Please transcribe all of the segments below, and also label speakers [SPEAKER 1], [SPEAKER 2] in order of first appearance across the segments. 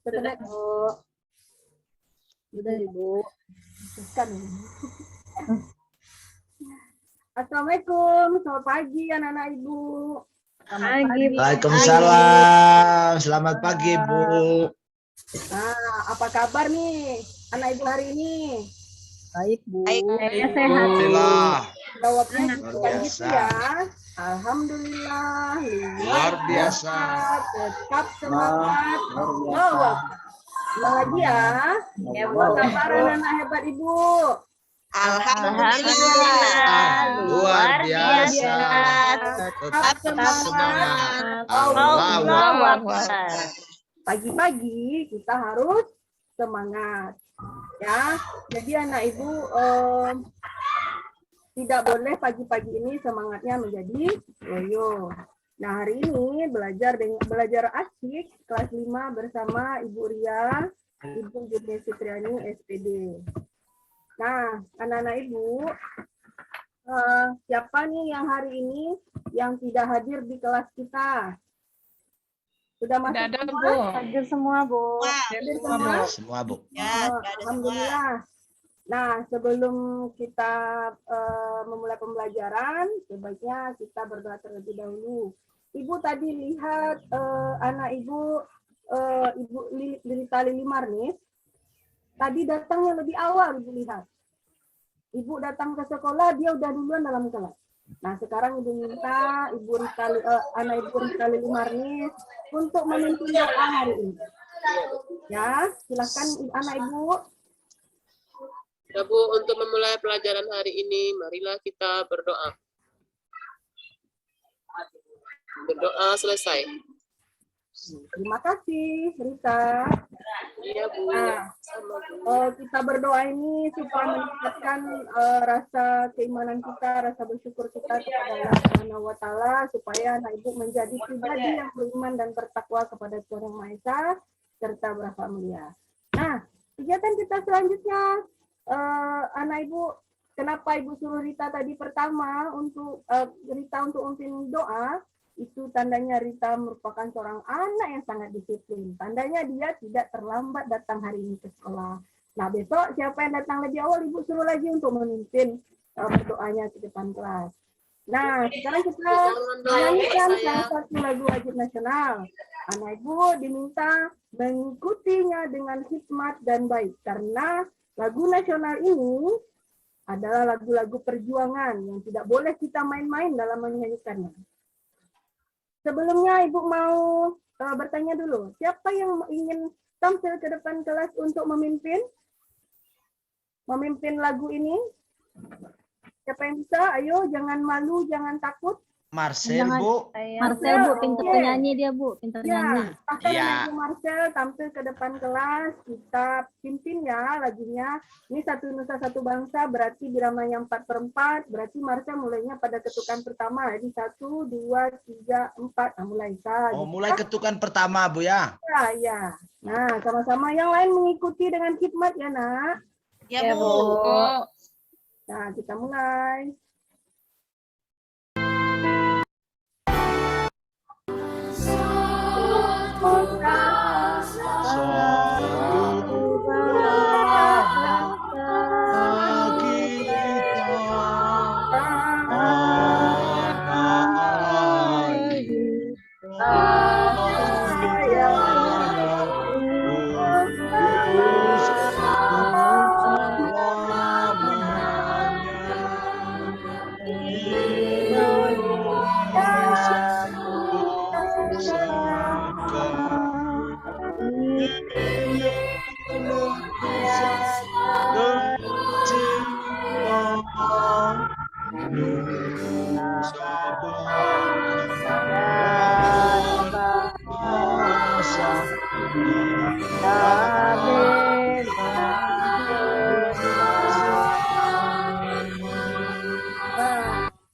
[SPEAKER 1] Sudah, Bu. Sudah, Ibu. Bukan. Assalamualaikum, selamat pagi anak-anak Ibu.
[SPEAKER 2] Selamat pagi.
[SPEAKER 3] Waalaikumsalam. Selamat pagi, Bu.
[SPEAKER 1] Nah, apa kabar nih anak Ibu hari ini?
[SPEAKER 2] Baik, Bu.
[SPEAKER 1] Saya
[SPEAKER 2] sehat.
[SPEAKER 3] Alhamdulillah.
[SPEAKER 1] Jawabnya
[SPEAKER 3] Luar
[SPEAKER 1] gitu
[SPEAKER 3] biasa.
[SPEAKER 1] ya. Alhamdulillah.
[SPEAKER 3] Luar biasa.
[SPEAKER 1] Tetap semangat. Wow. Ulang lagi ya.
[SPEAKER 2] Ya, Bu.
[SPEAKER 1] Apa kabar anak-anak hebat Ibu?
[SPEAKER 2] Alhamdulillah.
[SPEAKER 3] Luar biasa. Tetap semangat. Allahu Akbar.
[SPEAKER 1] Pagi-pagi kita harus semangat. Ya, jadi anak Ibu tidak boleh pagi-pagi ini semangatnya menjadi yoyo. Nah, hari ini belajar asik kelas 5 bersama Ibu Ria, Ibu Jurni Fitriani SPD. Nah, anak-anak Ibu, siapa nih yang hari ini yang tidak hadir di kelas kita? Sudah masuk semua?
[SPEAKER 2] Hadir semua, Bu.
[SPEAKER 1] Hadir semua?
[SPEAKER 3] Semua, Bu.
[SPEAKER 1] Alhamdulillah. Nah, sebelum kita memulai pembelajaran, sebaiknya kita berdoa terlebih dahulu. Ibu tadi lihat anak Ibu, Ibu Lilita Lili Marnis, tadi datangnya lebih awal, Ibu lihat. Ibu datang ke sekolah, dia udah duluan dalam kelas. Nah, sekarang Ibu minta anak Ibu Rita Lili Marnis untuk memimpin doa hari ini. Ya, silakan anak Ibu.
[SPEAKER 4] Ya Bu, untuk memulai pelajaran hari ini, marilah kita berdoa. Berdoa selesai.
[SPEAKER 1] Terima kasih, Rita.
[SPEAKER 4] Iya Bu,
[SPEAKER 1] Nah,
[SPEAKER 4] sama Bu.
[SPEAKER 1] kita berdoa ini supaya meningkatkan rasa keimanan kita, rasa bersyukur kita kepada Allah Subhanahu wa Ta'ala, supaya anak Ibu menjadi pribadi yang beriman dan bertakwa kepada Tuhan Yang Maha Esa serta berakhlak mulia. Nah, kegiatan kita selanjutnya, anak Ibu, kenapa Ibu suruh Rita tadi pertama untuk Rita untuk memimpin doa? Itu tandanya Rita merupakan seorang anak yang sangat disiplin. Tandanya dia tidak terlambat datang hari ini ke sekolah. Nah, besok siapa yang datang lebih awal, Ibu suruh lagi untuk memimpin berdoanya ke depan kelas. Nah, sekarang kita menyanyikan salah satu lagu wajib nasional. Anak Ibu diminta mengikutinya dengan hikmat dan baik. Karena lagu nasional ini adalah lagu-lagu perjuangan yang tidak boleh kita main-main dalam menyanyikannya. Sebelumnya Ibu mau bertanya dulu, siapa yang ingin tampil ke depan kelas untuk memimpin lagu ini? Siapa yang bisa? Ayo, jangan malu, jangan takut.
[SPEAKER 3] Marcel, Bu.
[SPEAKER 2] Marcel, Bu, pintar penyanyi dia, Bu, pintar nyanyi.
[SPEAKER 1] Ya, Ibu Marcel tampil ke depan kelas, kita pimpin ya lagunya. Ini Satu Nusa Satu Bangsa, berarti biramanya 4/4, berarti Marcel mulainya pada ketukan pertama. Jadi 1, 2, 3, 4. Nah, mulai.
[SPEAKER 3] Oh, mulai ketukan pertama, Bu ya.
[SPEAKER 1] Ya. Nah, sama-sama yang lain mengikuti dengan khidmat ya, Nak.
[SPEAKER 2] Ya, Bu.
[SPEAKER 1] Nah, kita mulai.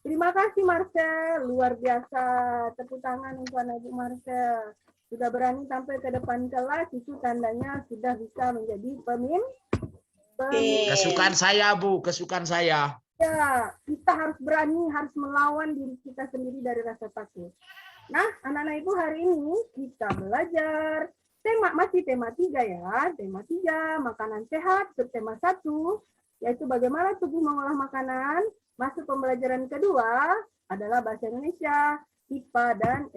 [SPEAKER 1] Terima kasih Marcel, luar biasa. Tepuk tangan untuk anak Ibu Marcel. Sudah berani tampil ke depan kelas, itu tandanya sudah bisa menjadi pemimpin.
[SPEAKER 3] Kesukaan saya, Bu, kesukaan saya.
[SPEAKER 1] Ya, kita harus berani, harus melawan diri kita sendiri dari rasa takut. Nah, anak-anak Ibu, hari ini kita belajar masih tema 3 ya. Tema 3, makanan sehat. Subtema 1, yaitu bagaimana tubuh mengolah makanan. Masuk pembelajaran kedua adalah bahasa Indonesia, IPA, dan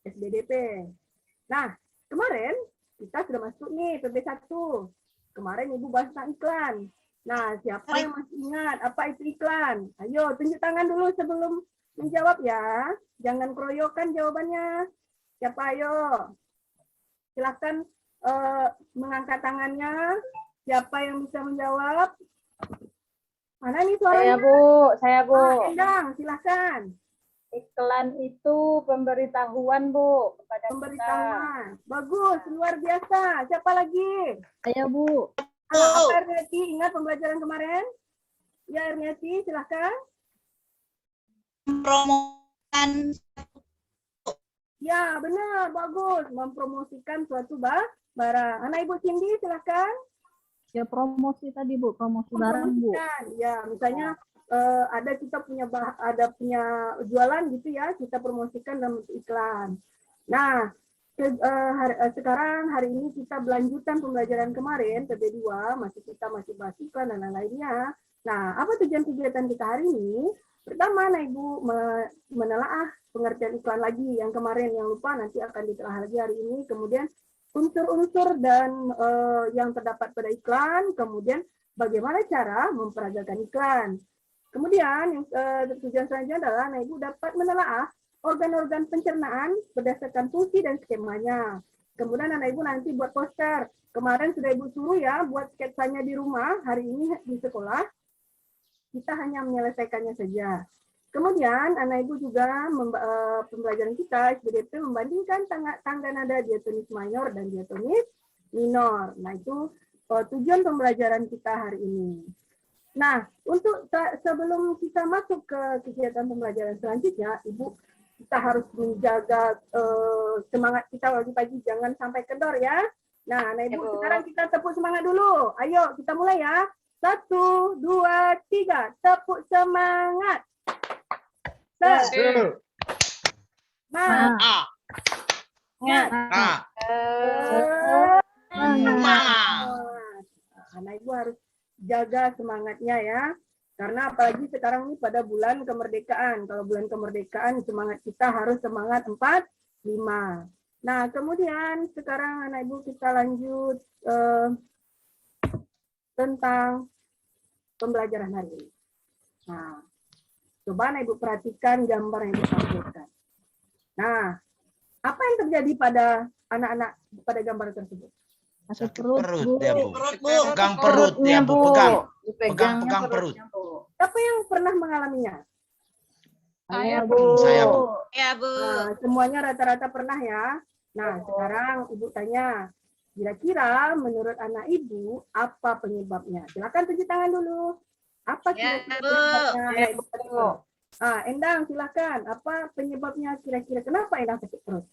[SPEAKER 1] SBDP. Nah, kemarin kita sudah masuk nih PB1. Kemarin Ibu bahas tentang iklan. Nah, siapa yang masih ingat apa itu iklan? Ayo, tunjuk tangan dulu sebelum menjawab ya. Jangan keroyokan jawabannya. Siapa ayo? Silakan mengangkat tangannya. Siapa yang bisa menjawab? Mana nih suaranya?
[SPEAKER 2] Saya Bu.
[SPEAKER 1] Endang, silakan.
[SPEAKER 2] Iklan itu pemberitahuan Bu kepada
[SPEAKER 1] Pemberitahuan. Bagus, luar biasa. Siapa lagi?
[SPEAKER 2] Saya Bu.
[SPEAKER 1] Apa Erniati? Ingat pembelajaran kemarin? Ya, Erniati, silakan.
[SPEAKER 5] Mempromosikan
[SPEAKER 1] Ya, benar, bagus. Mempromosikan suatu barang. Anak Ibu Cindy, silakan.
[SPEAKER 2] Ya promosi tadi Bu, promosi barang Bu.
[SPEAKER 1] Mempromosikan. Ya, misalnya ada kita punya jualan gitu ya, kita promosikan dalam iklan. Nah, sekarang hari ini kita berlanjutan pembelajaran kemarin PB2, kita masih bahas iklan dan lain-lainnya. Nah, apa tujuan kegiatan kita hari ini? Pertama, Anak Ibu menelaah pengertian iklan lagi yang kemarin yang lupa nanti akan ditelaah lagi hari ini. Kemudian unsur-unsur dan yang terdapat pada iklan, kemudian bagaimana cara memperagakan iklan. Kemudian yang tujuan selanjutnya adalah Anak Ibu dapat menelaah organ-organ pencernaan berdasarkan fungsi dan skemanya. Kemudian Anak Ibu nanti buat poster. Kemarin sudah Ibu suruh ya buat sketsanya di rumah, hari ini di sekolah kita hanya menyelesaikannya saja. Kemudian Anak Ibu juga pembelajaran kita SBDP membandingkan tangga nada diatonis mayor dan diatonis minor. Nah, itu tujuan pembelajaran kita hari ini. Nah, untuk sebelum kita masuk ke kegiatan pembelajaran selanjutnya, Ibu, kita harus menjaga semangat kita pagi-pagi, jangan sampai kendor ya. Nah, Anak Ibu, sekarang kita tepuk semangat dulu. Ayo, kita mulai ya. 1, 2, 3, tepuk semangat. Anak Ibu harus jaga semangatnya ya. Karena apalagi sekarang ini pada bulan kemerdekaan. Kalau bulan kemerdekaan semangat kita harus semangat 45. Nah, kemudian sekarang Anak Ibu kita lanjut tentang pembelajaran hari ini. Nah, coba Anak Ibu perhatikan gambar yang Ibu tampilkan. Nah, apa yang terjadi pada anak-anak pada gambar tersebut?
[SPEAKER 2] Sakit
[SPEAKER 3] Perut ya Bu.
[SPEAKER 5] perut Bu.
[SPEAKER 3] Pegang perut ya Bu, pegang perut.
[SPEAKER 1] Siapa yang pernah mengalaminya?
[SPEAKER 2] Saya Bu.
[SPEAKER 3] Saya Bu.
[SPEAKER 5] Ya Bu.
[SPEAKER 1] Nah, semuanya rata-rata pernah ya. Nah, sekarang Ibu tanya, kira-kira menurut anak Ibu apa penyebabnya? Silakan tunjuk tangan dulu. Apa kira-kira penyebabnya? Anak Ibu tersebut? Endang, silakan. Apa penyebabnya kira-kira? Kenapa Endang sakit perut?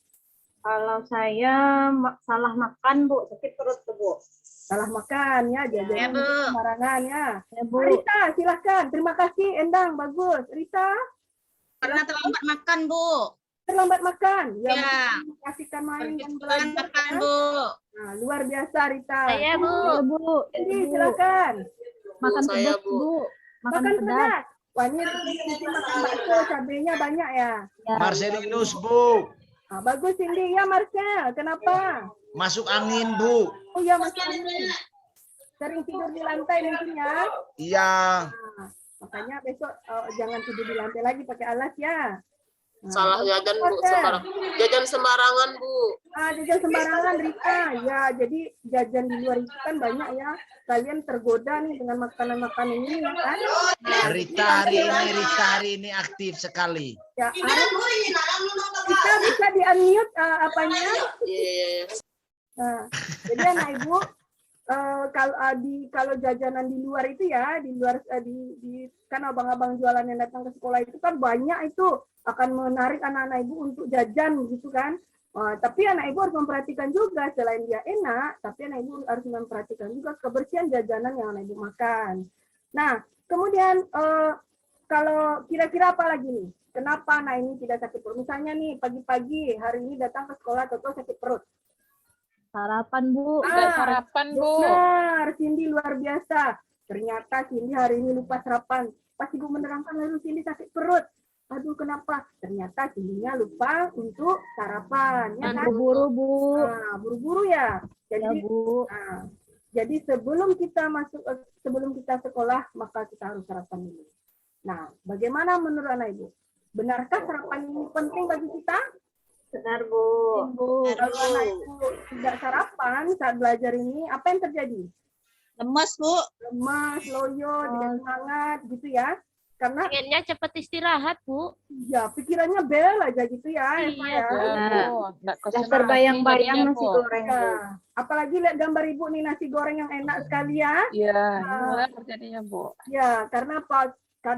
[SPEAKER 2] Kalau saya salah makan Bu, sakit perut tuh Bu.
[SPEAKER 1] Salah makan ya,
[SPEAKER 5] Ya,
[SPEAKER 1] jajan
[SPEAKER 5] Bu.
[SPEAKER 1] sembarangan ya.
[SPEAKER 2] Ya Bu.
[SPEAKER 1] Rita, silakan. Terima kasih Endang, bagus. Rita,
[SPEAKER 5] Pernah terlambat makan Bu.
[SPEAKER 1] terlambat makan.
[SPEAKER 5] Ya.
[SPEAKER 1] Kasihkan main dan
[SPEAKER 5] Pergi
[SPEAKER 1] belajar.
[SPEAKER 5] makan
[SPEAKER 1] ya.
[SPEAKER 5] Bu.
[SPEAKER 1] Nah, luar biasa Rita.
[SPEAKER 5] Saya Bu.
[SPEAKER 2] Ya Bu.
[SPEAKER 1] Jadi silakan.
[SPEAKER 2] Makan
[SPEAKER 4] Saya,
[SPEAKER 2] pedas
[SPEAKER 4] Bu.
[SPEAKER 2] Bu.
[SPEAKER 1] Makan pedas. Wah, ini makan bakso, cabenya banyak ya.
[SPEAKER 2] Ya.
[SPEAKER 3] Marcelinus Bu.
[SPEAKER 1] Bagus Cindy. Ya Marcel, kenapa?
[SPEAKER 3] Masuk angin Bu.
[SPEAKER 1] Oh ya Mas Ani. Sering tidur di lantai mungkin ya.
[SPEAKER 3] Iya.
[SPEAKER 1] Nah, makanya besok jangan tidur di lantai lagi pakai alas ya. Nah,
[SPEAKER 4] Salah jajan Bu,
[SPEAKER 1] Marcel.
[SPEAKER 4] sembarang. Jajan sembarangan Bu.
[SPEAKER 1] Jajan sembarangan Rita. Ya, jadi jajan di luar itu kan banyak ya. Kalian tergoda nih dengan makanan-makanan ini ya kan.
[SPEAKER 3] Rita hari ini aktif sekali.
[SPEAKER 1] Ya, kita bisa di-unmute apanya?
[SPEAKER 4] Iya.
[SPEAKER 1] Nah, jadi anak Ibu kalau jajanan di luar itu ya, di luar kan abang-abang jualan yang datang ke sekolah itu kan banyak itu akan menarik anak-anak Ibu untuk jajan gitu kan. Tapi anak Ibu harus memperhatikan juga selain dia enak, tapi anak Ibu harus memperhatikan juga kebersihan jajanan yang anak Ibu makan. Nah, kemudian kalau kira-kira apa lagi nih? Kenapa anak ini tidak sakit perut? Misalnya nih pagi-pagi hari ini datang ke sekolah atau sakit perut.
[SPEAKER 2] sarapan, Bu.
[SPEAKER 6] Nggak sarapan, Bu.
[SPEAKER 1] Benar, Cindy luar biasa. Ternyata Cindy hari ini lupa sarapan. Pas Ibu menerangkan lalu Cindy sakit perut. Aduh, kenapa? Ternyata Cindy-nya lupa untuk sarapan. Ya kan?
[SPEAKER 2] Buru-buru, Bu.
[SPEAKER 1] Nah, buru-buru ya.
[SPEAKER 2] Ya,
[SPEAKER 1] Jadi,
[SPEAKER 2] Bu.
[SPEAKER 1] jadi sebelum kita sekolah, maka kita harus sarapan dulu. Nah, bagaimana menurut anak Ibu? Benarkah sarapan ini penting bagi kita?
[SPEAKER 2] Benar, Bu.
[SPEAKER 1] Kalau anak Ibu tidak sarapan saat belajar ini, apa yang terjadi?
[SPEAKER 5] Lemes, Bu.
[SPEAKER 1] Lemas, loyo, tidak semangat gitu ya. Karena
[SPEAKER 7] Pengennya cepat istirahat, Bu.
[SPEAKER 1] ya pikirannya bel aja gitu ya. Eva
[SPEAKER 7] Iya,
[SPEAKER 1] ya.
[SPEAKER 6] Ya, Bu. Nggak
[SPEAKER 2] Sudah
[SPEAKER 6] kesenangan
[SPEAKER 2] terbayang-bayang
[SPEAKER 6] jadinya,
[SPEAKER 2] nasi
[SPEAKER 6] Bu.
[SPEAKER 2] goreng, Bu.
[SPEAKER 1] Ya. Apalagi lihat gambar Ibu nih nasi goreng yang enak sekali ya.
[SPEAKER 6] Iya, gimana jadinya, Bu?
[SPEAKER 1] Ya, karena apa?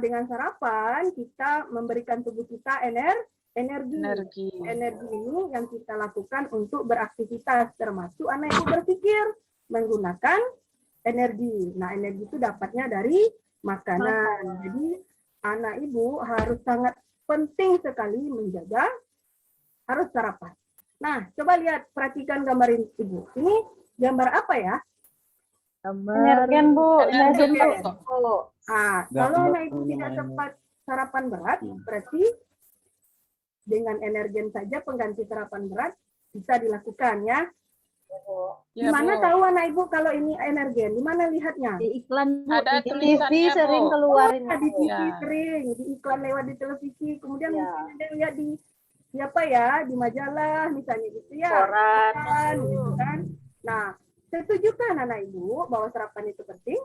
[SPEAKER 1] Dengan sarapan kita memberikan tubuh kita energi. Energi ini yang kita lakukan untuk beraktivitas, termasuk anak Ibu berpikir menggunakan energi. Nah, energi itu dapatnya dari makanan. Jadi anak Ibu harus sangat penting sekali menjaga harus sarapan. Nah, coba lihat, perhatikan gambar ini Ibu. Ini gambar apa ya?
[SPEAKER 2] Energen, Bu. Energen,
[SPEAKER 1] Energen.
[SPEAKER 2] Bu.
[SPEAKER 1] Kalau anak Ibu tidak sempat sarapan berat, berarti dengan energen saja pengganti sarapan berat bisa dilakukan ya. Di
[SPEAKER 6] Ya,
[SPEAKER 1] mana
[SPEAKER 6] Bu.
[SPEAKER 1] tahu anak Ibu kalau ini energen? Di mana lihatnya?
[SPEAKER 2] Di iklan, Bu.
[SPEAKER 6] Ada
[SPEAKER 2] Di TV
[SPEAKER 6] tulisannya, Bu.
[SPEAKER 2] sering keluarin.
[SPEAKER 1] Di TV
[SPEAKER 6] Ya.
[SPEAKER 1] sering, di iklan lewat di televisi, kemudian
[SPEAKER 2] Ya.
[SPEAKER 1] mungkin ada yang lihat di siapa ya, di majalah misalnya gitu ya.
[SPEAKER 2] Koran.
[SPEAKER 1] Kan, gitu kan. Nah, setujukah anak Ibu bahwa sarapan itu penting?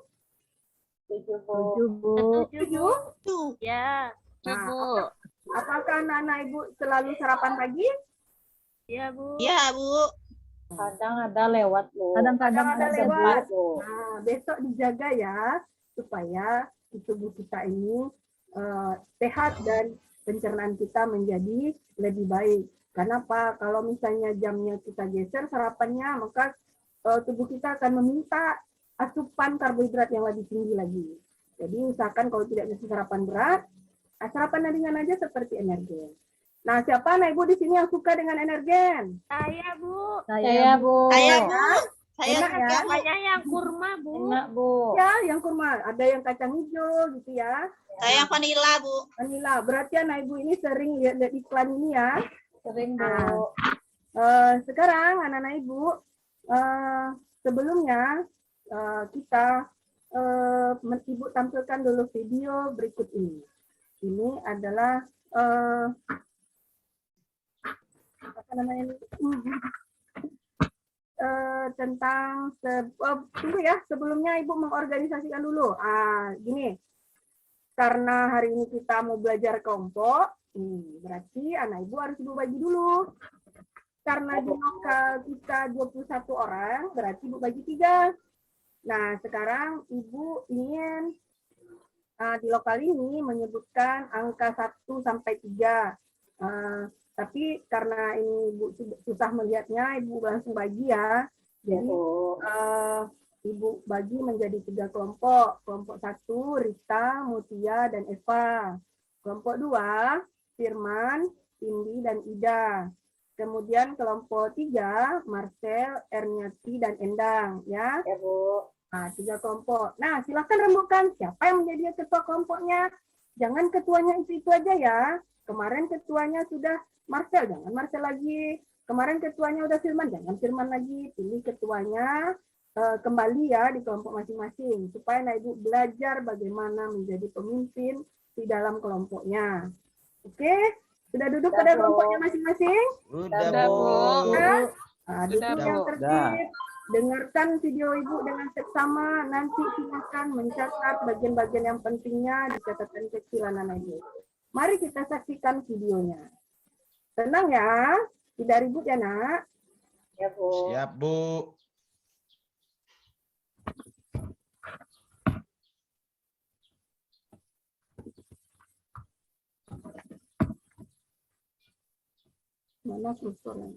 [SPEAKER 2] Setuju, Bu.
[SPEAKER 1] Setuju?
[SPEAKER 7] Ya,
[SPEAKER 1] Nah,
[SPEAKER 6] Bu.
[SPEAKER 1] apakah anak-anak Ibu selalu sarapan pagi?
[SPEAKER 7] ya, Bu.
[SPEAKER 5] Iya, Bu.
[SPEAKER 2] Kadang ada lewat, Bu.
[SPEAKER 1] Kadang ada lewat.
[SPEAKER 2] Bu.
[SPEAKER 1] Nah, besok dijaga ya, supaya di tubuh kita ini sehat dan pencernaan kita menjadi lebih baik. Karena apa? Kalau misalnya jamnya kita geser sarapannya, maka tubuh kita akan meminta asupan karbohidrat yang lebih tinggi lagi. Jadi usahakan kalau tidak bisa sarapan berat, sarapan ringan aja seperti energen. Nah, siapa anak Ibu di sini yang suka dengan energen?
[SPEAKER 7] Saya, Bu.
[SPEAKER 2] Saya, Bu.
[SPEAKER 5] Saya, Bu. Saya
[SPEAKER 1] Enak ya?
[SPEAKER 5] suka, Bu.
[SPEAKER 7] Sukanya yang kurma, Bu.
[SPEAKER 2] Enak, Bu.
[SPEAKER 1] Ya, yang kurma. Ada yang kacang hijau gitu ya.
[SPEAKER 5] Saya yang vanila, Bu.
[SPEAKER 1] Vanila. Berarti anak Ibu ini sering lihat iklan ini ya.
[SPEAKER 2] Sering, Bu.
[SPEAKER 1] Sekarang anak-anak Ibu, sebelumnya kita Ibu tampilkan dulu video berikut ini. Ini adalah apa namanya ini? Tentang tunggu ya, sebelumnya Ibu mengorganisasikan dulu. Gini. Karena hari ini kita mau belajar kelompok, berarti anak Ibu harus Ibu bagi dulu. Karena di lokal kita 21 orang, berarti Ibu bagi 3. Nah, sekarang Ibu ingin di lokal ini menyebutkan angka 1 sampai 3. Tapi karena ini Ibu susah melihatnya, Ibu langsung bagi ya. Jadi Ibu bagi menjadi 3 kelompok. Kelompok 1, Rita, Mutia, dan Eva. Kelompok 2, Firman, Cindy, dan Ida. Kemudian kelompok 3, Marcel, Erniati, dan Endang. Ya,
[SPEAKER 2] Bu.
[SPEAKER 1] Nah, 3 kelompok. Nah, silakan rembukan siapa yang menjadi ketua kelompoknya. Jangan ketuanya itu aja ya. Kemarin ketuanya sudah Marcel, jangan Marcel lagi. Kemarin ketuanya udah Firman, jangan Firman lagi. Pilih ketuanya kembali ya di kelompok masing-masing. Supaya anak Ibu belajar bagaimana menjadi pemimpin di dalam kelompoknya. Oke? Sudah duduk pada kelompoknya masing-masing?
[SPEAKER 3] Udah,
[SPEAKER 6] Udah,
[SPEAKER 3] Bu.
[SPEAKER 6] Bu.
[SPEAKER 1] Ya?
[SPEAKER 6] Sudah,
[SPEAKER 1] Duduk yang
[SPEAKER 6] Bu.
[SPEAKER 1] tertib. Dengarkan video Ibu dengan seksama. Nanti silakan mencatat bagian-bagian yang pentingnya di catatan kecil anak Ibu. Mari kita saksikan videonya. Tenang ya, tidak ribut ya nak.
[SPEAKER 2] Ya, Bu.
[SPEAKER 3] Siap, Bu.
[SPEAKER 1] Mana kursornya?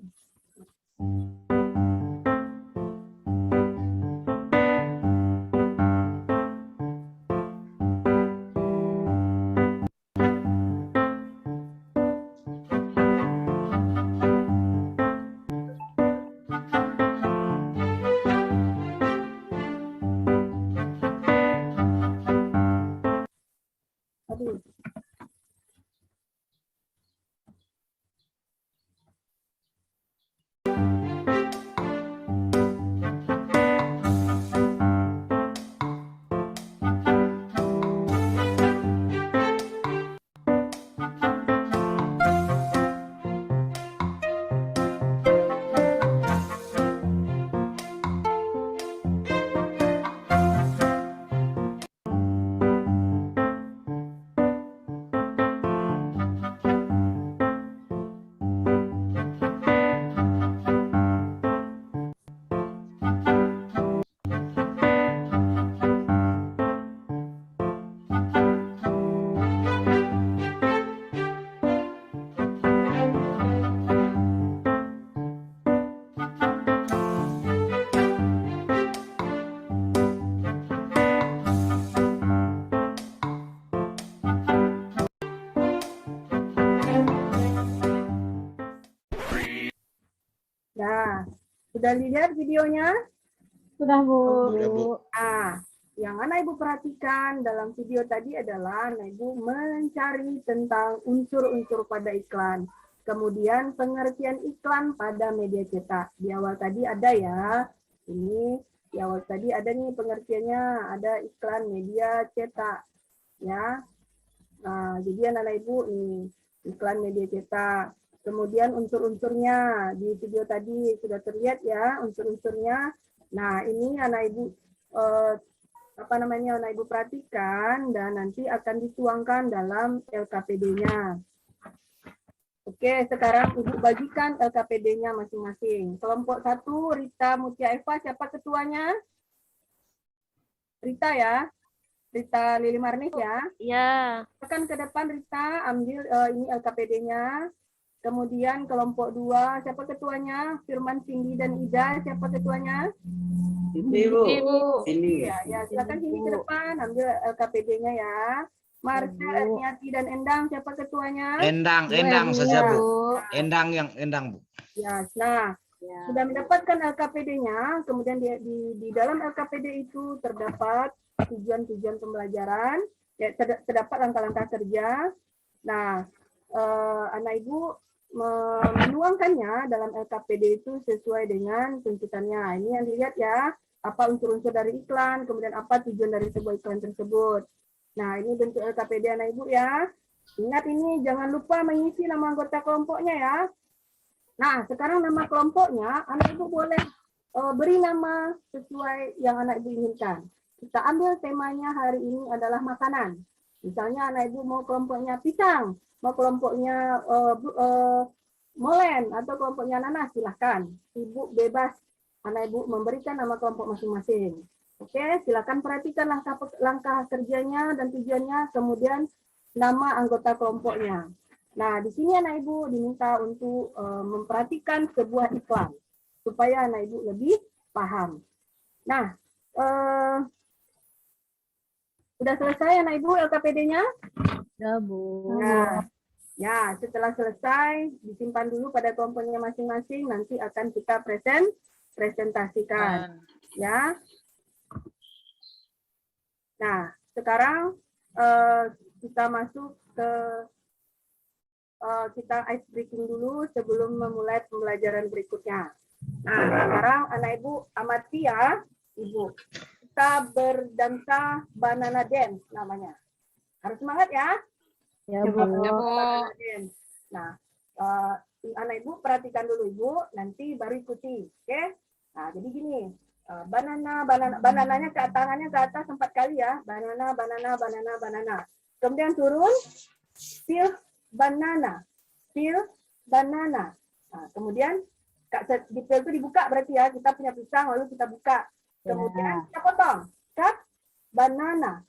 [SPEAKER 1] Ya, sudah lihat videonya?
[SPEAKER 2] Sudah, Bu.
[SPEAKER 3] Sudah, Bu.
[SPEAKER 1] Ah, yang anak ibu perhatikan dalam video tadi adalah anak ibu mencari tentang unsur-unsur pada iklan. Kemudian pengertian iklan pada media cetak. Di awal tadi ada ya, ini di awal tadi ada nih pengertiannya, ada iklan media cetak. Ya, nah, jadi anak ibu nih iklan media cetak. Kemudian unsur-unsurnya di video tadi sudah terlihat ya unsur-unsurnya. Nah, ini anak ibu anak ibu perhatikan dan nanti akan dituangkan dalam LKPD-nya. Oke, sekarang ibu bagikan LKPD-nya masing-masing. Kelompok 1 Rita Mutia Eva, siapa ketuanya? Rita ya. Rita Lili Marnis ya.
[SPEAKER 7] Ya.
[SPEAKER 1] Akan ke depan Rita ambil ini LKPD-nya. Kemudian kelompok 2, siapa ketuanya? Firman, Cindy, dan Ida, siapa ketuanya?
[SPEAKER 6] Ibu.
[SPEAKER 1] Ya, silakan Cindy ke depan, ambil LKPD-nya ya. Marsha, Erniati, dan Endang, siapa ketuanya?
[SPEAKER 3] Endang saja, Bu. Endang, Bu.
[SPEAKER 1] Ya, nah, sudah mendapatkan LKPD-nya, kemudian di dalam LKPD itu terdapat tujuan-tujuan pembelajaran, ya, terdapat langkah-langkah kerja. Nah, anak ibu menuangkannya dalam LKPD itu sesuai dengan tuntutannya. Ini yang dilihat ya, apa unsur-unsur dari iklan, kemudian apa tujuan dari sebuah iklan tersebut. Nah, ini bentuk LKPD anak ibu ya. Ingat ini, jangan lupa mengisi nama anggota kelompoknya ya. Nah, sekarang nama kelompoknya, anak ibu boleh beri nama sesuai yang anak ibu inginkan. Kita ambil temanya hari ini adalah makanan. Misalnya anak ibu mau kelompoknya pisang, mau kelompoknya molen, atau kelompoknya nanas, silahkan. Ibu bebas, anak ibu memberikan nama kelompok masing-masing. Oke, silakan perhatikan langkah kerjanya dan tujuannya, kemudian nama anggota kelompoknya. Nah, di sini anak ibu diminta untuk memperhatikan sebuah iklan supaya anak ibu lebih paham. Nah, sudah selesai anak ibu LKPD-nya?
[SPEAKER 2] Ya, Bu.
[SPEAKER 1] Nah, ya, setelah selesai disimpan dulu pada kelompoknya masing-masing, nanti akan kita presentasikan. Ya. Nah, sekarang kita masuk ke kita ice breaking dulu sebelum memulai pembelajaran berikutnya. Nah, sekarang anak ibu amati ya, ibu. Kita berdansa banana dance namanya. Harus semangat ya.
[SPEAKER 2] Ya, Bu.
[SPEAKER 1] Banana dance. Nah, anak ibu perhatikan dulu ibu, nanti baru ikuti, oke? Nah, jadi gini. Banananya tangannya ke atas 4 kali ya. Banana. Kemudian turun, peel banana. Nah, kemudian di peel itu dibuka berarti ya, kita punya pisang lalu kita buka. Kemudian kita potong. Cut banana.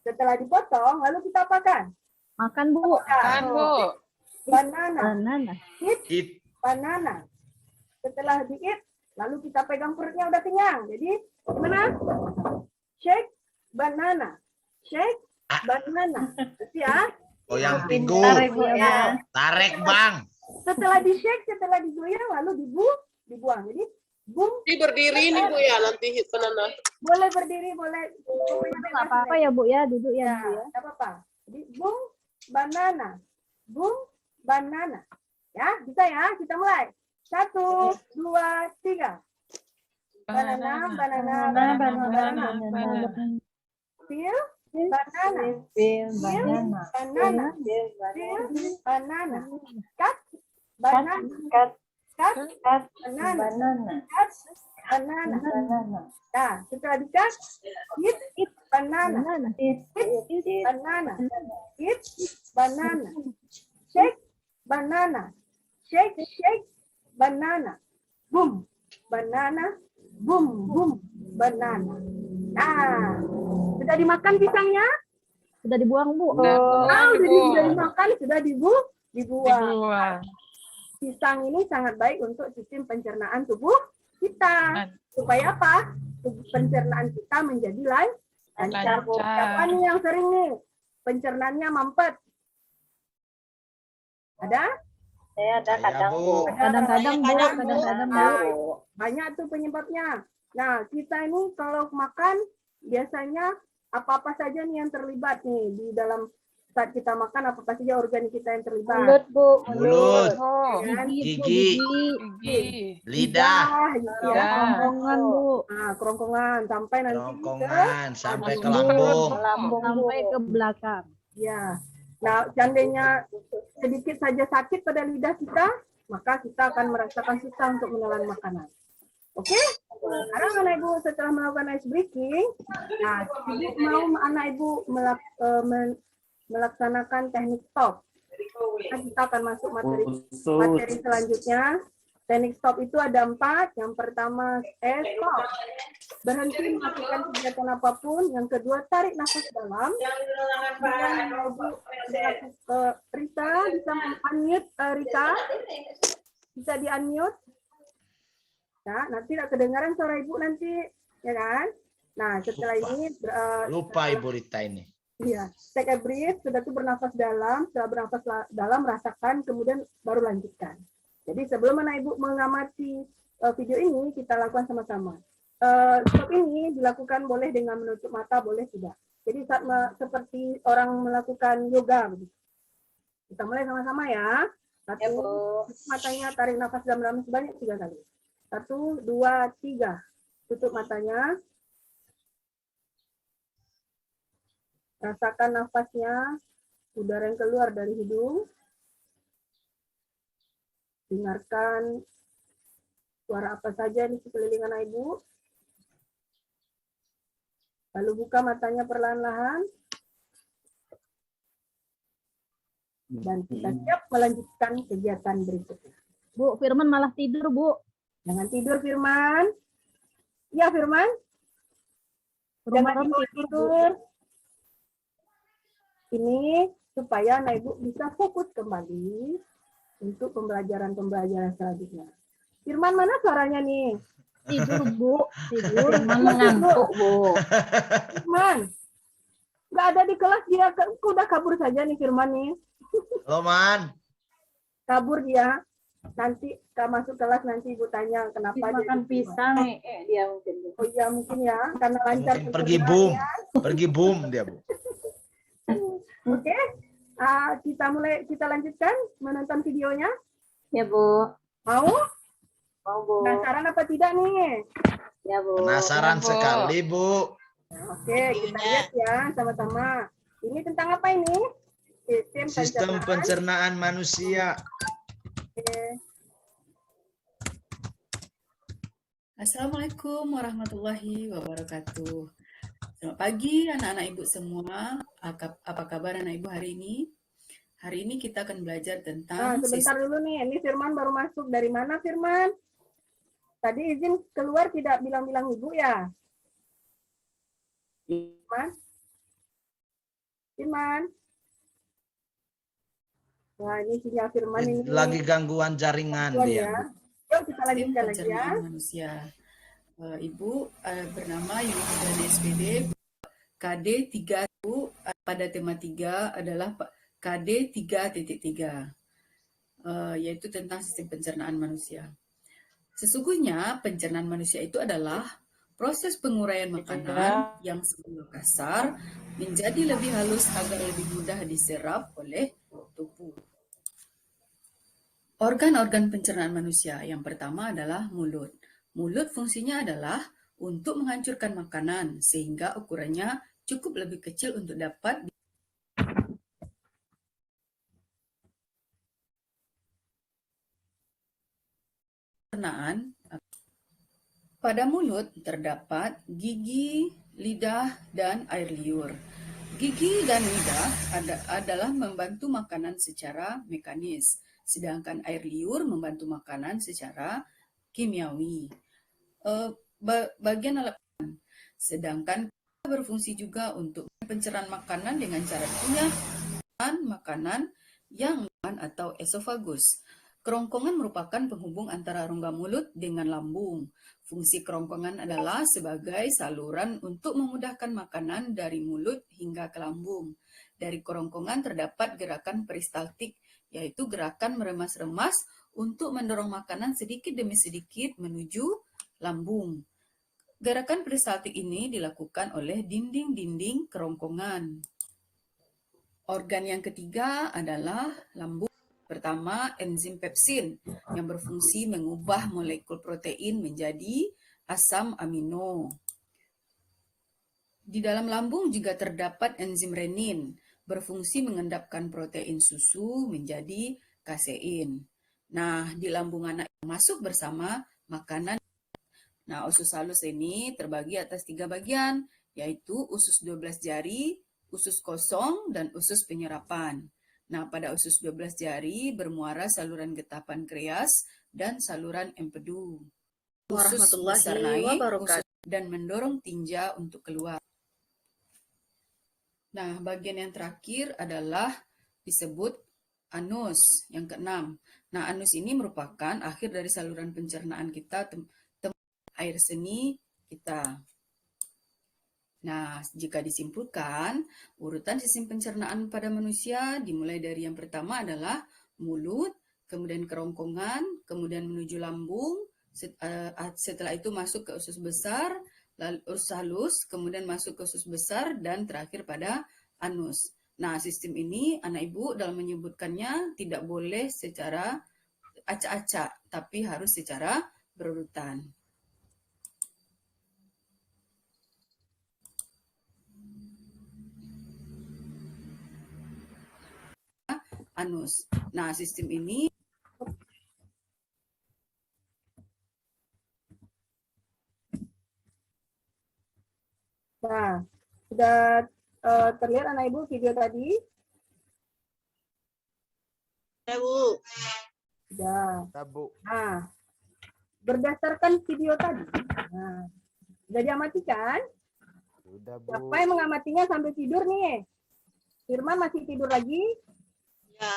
[SPEAKER 1] Setelah dipotong lalu kita apakan?
[SPEAKER 2] Makan, Bu.
[SPEAKER 6] Makan, Bu.
[SPEAKER 1] Banana. Eat banana. Setelah di-eat, lalu kita pegang perutnya udah kenyang. Jadi, gimana? Shake banana. Gitu ya.
[SPEAKER 3] Oh, yang pinggul. Tarik, Bang.
[SPEAKER 1] Setelah di-shake, setelah digoyang, lalu dibuang. Jadi, boom.
[SPEAKER 4] Ini berdiri nih Bu ya, nanti banana.
[SPEAKER 1] Boleh berdiri, boleh.
[SPEAKER 2] Nggak apa-apa ya, Bu ya, duduk ya, Bu ya.
[SPEAKER 1] Nggak apa-apa. Jadi, boom, banana. Ya, bisa ya? Kita mulai. 1, 2, 3. Banana. Peel banana. Cut banana. Nah, setelah di-cut, eat banana. Eat banana. Shake banana. Shake banana. Boom. Banana. Boom. Banana. Nah, sudah dimakan pisangnya?
[SPEAKER 2] Sudah dibuang, Bu.
[SPEAKER 1] Sudah dimakan, sudah dibuang. Pisang ini sangat baik untuk sistem pencernaan tubuh kita. Supaya apa? Pencernaan kita menjadi lancar. Siapa nih yang sering nih pencernaannya mampet? Ada?
[SPEAKER 2] Saya ada
[SPEAKER 3] Saya,
[SPEAKER 2] kadang,
[SPEAKER 3] Bu.
[SPEAKER 2] Bu. Kadang-kadang, Bu.
[SPEAKER 5] Kadang, Bu.
[SPEAKER 2] Kadang-kadang, Bu.
[SPEAKER 1] Nah, banyak tuh penyebabnya. Nah, kita ini kalau makan biasanya apa-apa saja nih yang terlibat nih di dalam saat kita makan, apa saja organ kita yang terlibat.
[SPEAKER 2] Mulut, Bu.
[SPEAKER 3] Mulut,
[SPEAKER 6] Oh,
[SPEAKER 1] Kan?
[SPEAKER 2] Gigi, Bu.
[SPEAKER 3] gigi,
[SPEAKER 6] gigi.
[SPEAKER 3] lidah,
[SPEAKER 1] gitu ya.
[SPEAKER 6] Lidah.
[SPEAKER 2] Kerongkongan, Bu.
[SPEAKER 1] Nah, kerongkongan sampai nanti
[SPEAKER 3] kerongkongan, sampai ke
[SPEAKER 1] lambung.
[SPEAKER 3] lambung.
[SPEAKER 2] Lambung, sampai ke belakang.
[SPEAKER 1] Ya. Nah, seandainya sedikit saja sakit pada lidah kita, maka kita akan merasakan susah untuk menelan makanan. Oke? Sekarang anak ibu setelah melakukan ice breaking, nah, ibu mau anak ibu melaksanakan teknik stop. Nah, kita akan masuk materi selanjutnya. Teknik stop itu ada 4. Yang pertama, stop. Berhenti melakukan kegiatan apapun. Yang kedua, tarik nafas dalam. Kemudian Rita, bisa unmute Rita? Bisa di-unmute? Ya, nanti tidak kedengaran suara ibu nanti, ya kan? Nah, setelah ini
[SPEAKER 3] Lupa Ibu Rita ini.
[SPEAKER 1] iya, take a breath, sudah itu bernafas dalam, setelah bernafas dalam rasakan, kemudian baru lanjutkan. Jadi sebelum anak ibu mengamati video ini, kita lakukan sama-sama. Stop ini dilakukan boleh dengan menutup mata, boleh tidak. Jadi saat seperti orang melakukan yoga, begitu. Kita mulai sama-sama ya. Satu, matanya, tarik nafas dalam-dalam sebanyak 3 kali. 1, 2, 3. Tutup matanya. Rasakan nafasnya, udara yang keluar dari hidung. Dengarkan suara apa saja di sekeliling anak ibu. Lalu buka matanya perlahan-lahan. Dan kita siap melanjutkan kegiatan berikutnya.
[SPEAKER 2] Bu, Firman malah tidur, Bu.
[SPEAKER 1] Jangan tidur, Firman. Iya, Firman. Jangan tidur. Ini supaya anak ibu bisa fokus kembali untuk pembelajaran selanjutnya. Firman, mana suaranya nih?
[SPEAKER 2] Tidur, Bu. Tidur.
[SPEAKER 1] Firman
[SPEAKER 2] mengantuk, Bu.
[SPEAKER 1] Firman, nggak ada di kelas dia, udah kabur saja nih Firman nih.
[SPEAKER 3] Halo, Man.
[SPEAKER 1] Kabur dia. Nanti masuk kelas nanti ibu tanya kenapa dia
[SPEAKER 2] Makan
[SPEAKER 1] gitu.
[SPEAKER 2] pisang, dia mungkin. Bu.
[SPEAKER 1] Oh iya mungkin ya, karena lancar.
[SPEAKER 3] Mungkin pergi boom. Pergi boom dia, Bu.
[SPEAKER 1] Oke, kita lanjutkan menonton videonya.
[SPEAKER 2] Ya, Bu.
[SPEAKER 1] Mau?
[SPEAKER 2] Mau, Bu.
[SPEAKER 1] Penasaran apa tidak nih?
[SPEAKER 2] Ya, Bu.
[SPEAKER 3] Penasaran
[SPEAKER 6] Ya, Bu.
[SPEAKER 3] sekali, Bu.
[SPEAKER 1] Oke, kita lihat ya sama-sama. Ini tentang apa ini?
[SPEAKER 3] Sistem pencernaan manusia.
[SPEAKER 1] Oke.
[SPEAKER 8] Assalamualaikum warahmatullahi wabarakatuh. Selamat pagi anak-anak ibu semua. Apa kabar anak ibu hari ini? Hari ini kita akan belajar
[SPEAKER 1] Nah,
[SPEAKER 8] tentang
[SPEAKER 1] sebentar dulu nih. Ini Firman baru masuk. Dari mana Firman? Tadi izin keluar tidak bilang-bilang ibu ya? Firman? Firman? Wah, ini sinyal Firman ini.
[SPEAKER 3] Lagi gangguan jaringan
[SPEAKER 1] Gangguan
[SPEAKER 3] dia.
[SPEAKER 1] ya. Yuk kita
[SPEAKER 8] sistem
[SPEAKER 1] lanjutkan lagi ya.
[SPEAKER 8] pencernaan manusia. Ibu bernama Yudan SPD KD 3 pada tema 3 adalah KD 3.3 yaitu tentang sistem pencernaan manusia. Sesungguhnya pencernaan manusia itu adalah proses penguraian makanan yang semula kasar menjadi lebih halus agar lebih mudah diserap oleh tubuh. Organ-organ pencernaan manusia yang pertama adalah mulut. Mulut fungsinya adalah untuk menghancurkan makanan sehingga ukurannya cukup lebih kecil untuk dapat pencernaan. Pada mulut terdapat gigi, lidah, dan air liur. Gigi dan lidah adalah membantu makanan secara mekanis, sedangkan air liur membantu makanan secara kimiawi. Bagian alat sedangkan berfungsi juga untuk pencernaan makanan dengan cara punya makanan yang atau esofagus. Kerongkongan merupakan penghubung antara rongga mulut dengan lambung. Fungsi kerongkongan adalah sebagai saluran untuk memudahkan makanan dari mulut hingga ke lambung. Dari kerongkongan terdapat gerakan peristaltik yaitu gerakan meremas-remas untuk mendorong makanan sedikit demi sedikit menuju lambung. Gerakan peristaltik ini dilakukan oleh dinding-dinding kerongkongan. Organ yang ketiga adalah lambung. Pertama, enzim pepsin yang berfungsi mengubah molekul protein menjadi asam amino. Di dalam lambung juga terdapat enzim renin, berfungsi mengendapkan protein susu menjadi kasein. Nah, di lambung anak yang masuk bersama makanan. Nah, usus halus ini terbagi atas 3 bagian, yaitu usus 12 jari, usus kosong, dan usus penyerapan. Nah, pada usus 12 jari bermuara saluran getah pankreas dan saluran empedu. Usus besar naik dan mendorong tinja untuk keluar. Nah, bagian yang terakhir adalah disebut anus, yang keenam. Nah, anus ini merupakan akhir dari saluran pencernaan kita, tempat air seni kita. Nah, jika disimpulkan, urutan sistem pencernaan pada manusia dimulai dari yang pertama adalah mulut, kemudian kerongkongan, kemudian menuju lambung, setelah itu masuk ke usus besar, lalu usus halus, kemudian masuk ke usus besar, dan terakhir pada anus. Nah, sistem ini anak ibu dalam menyebutkannya tidak boleh secara acak-acak, tapi harus secara berurutan. Anus. Nah, sistem ini
[SPEAKER 1] Nah, sudah terlihat anak ibu video tadi?
[SPEAKER 5] Ya, Bu.
[SPEAKER 1] Sudah.
[SPEAKER 3] Bu.
[SPEAKER 1] Nah, berdasarkan video tadi, nah, sudah diamati kan?
[SPEAKER 3] Sudah, Bu.
[SPEAKER 1] Siapa yang mengamatinya sampai tidur nih? Firman masih tidur lagi?
[SPEAKER 5] Ya.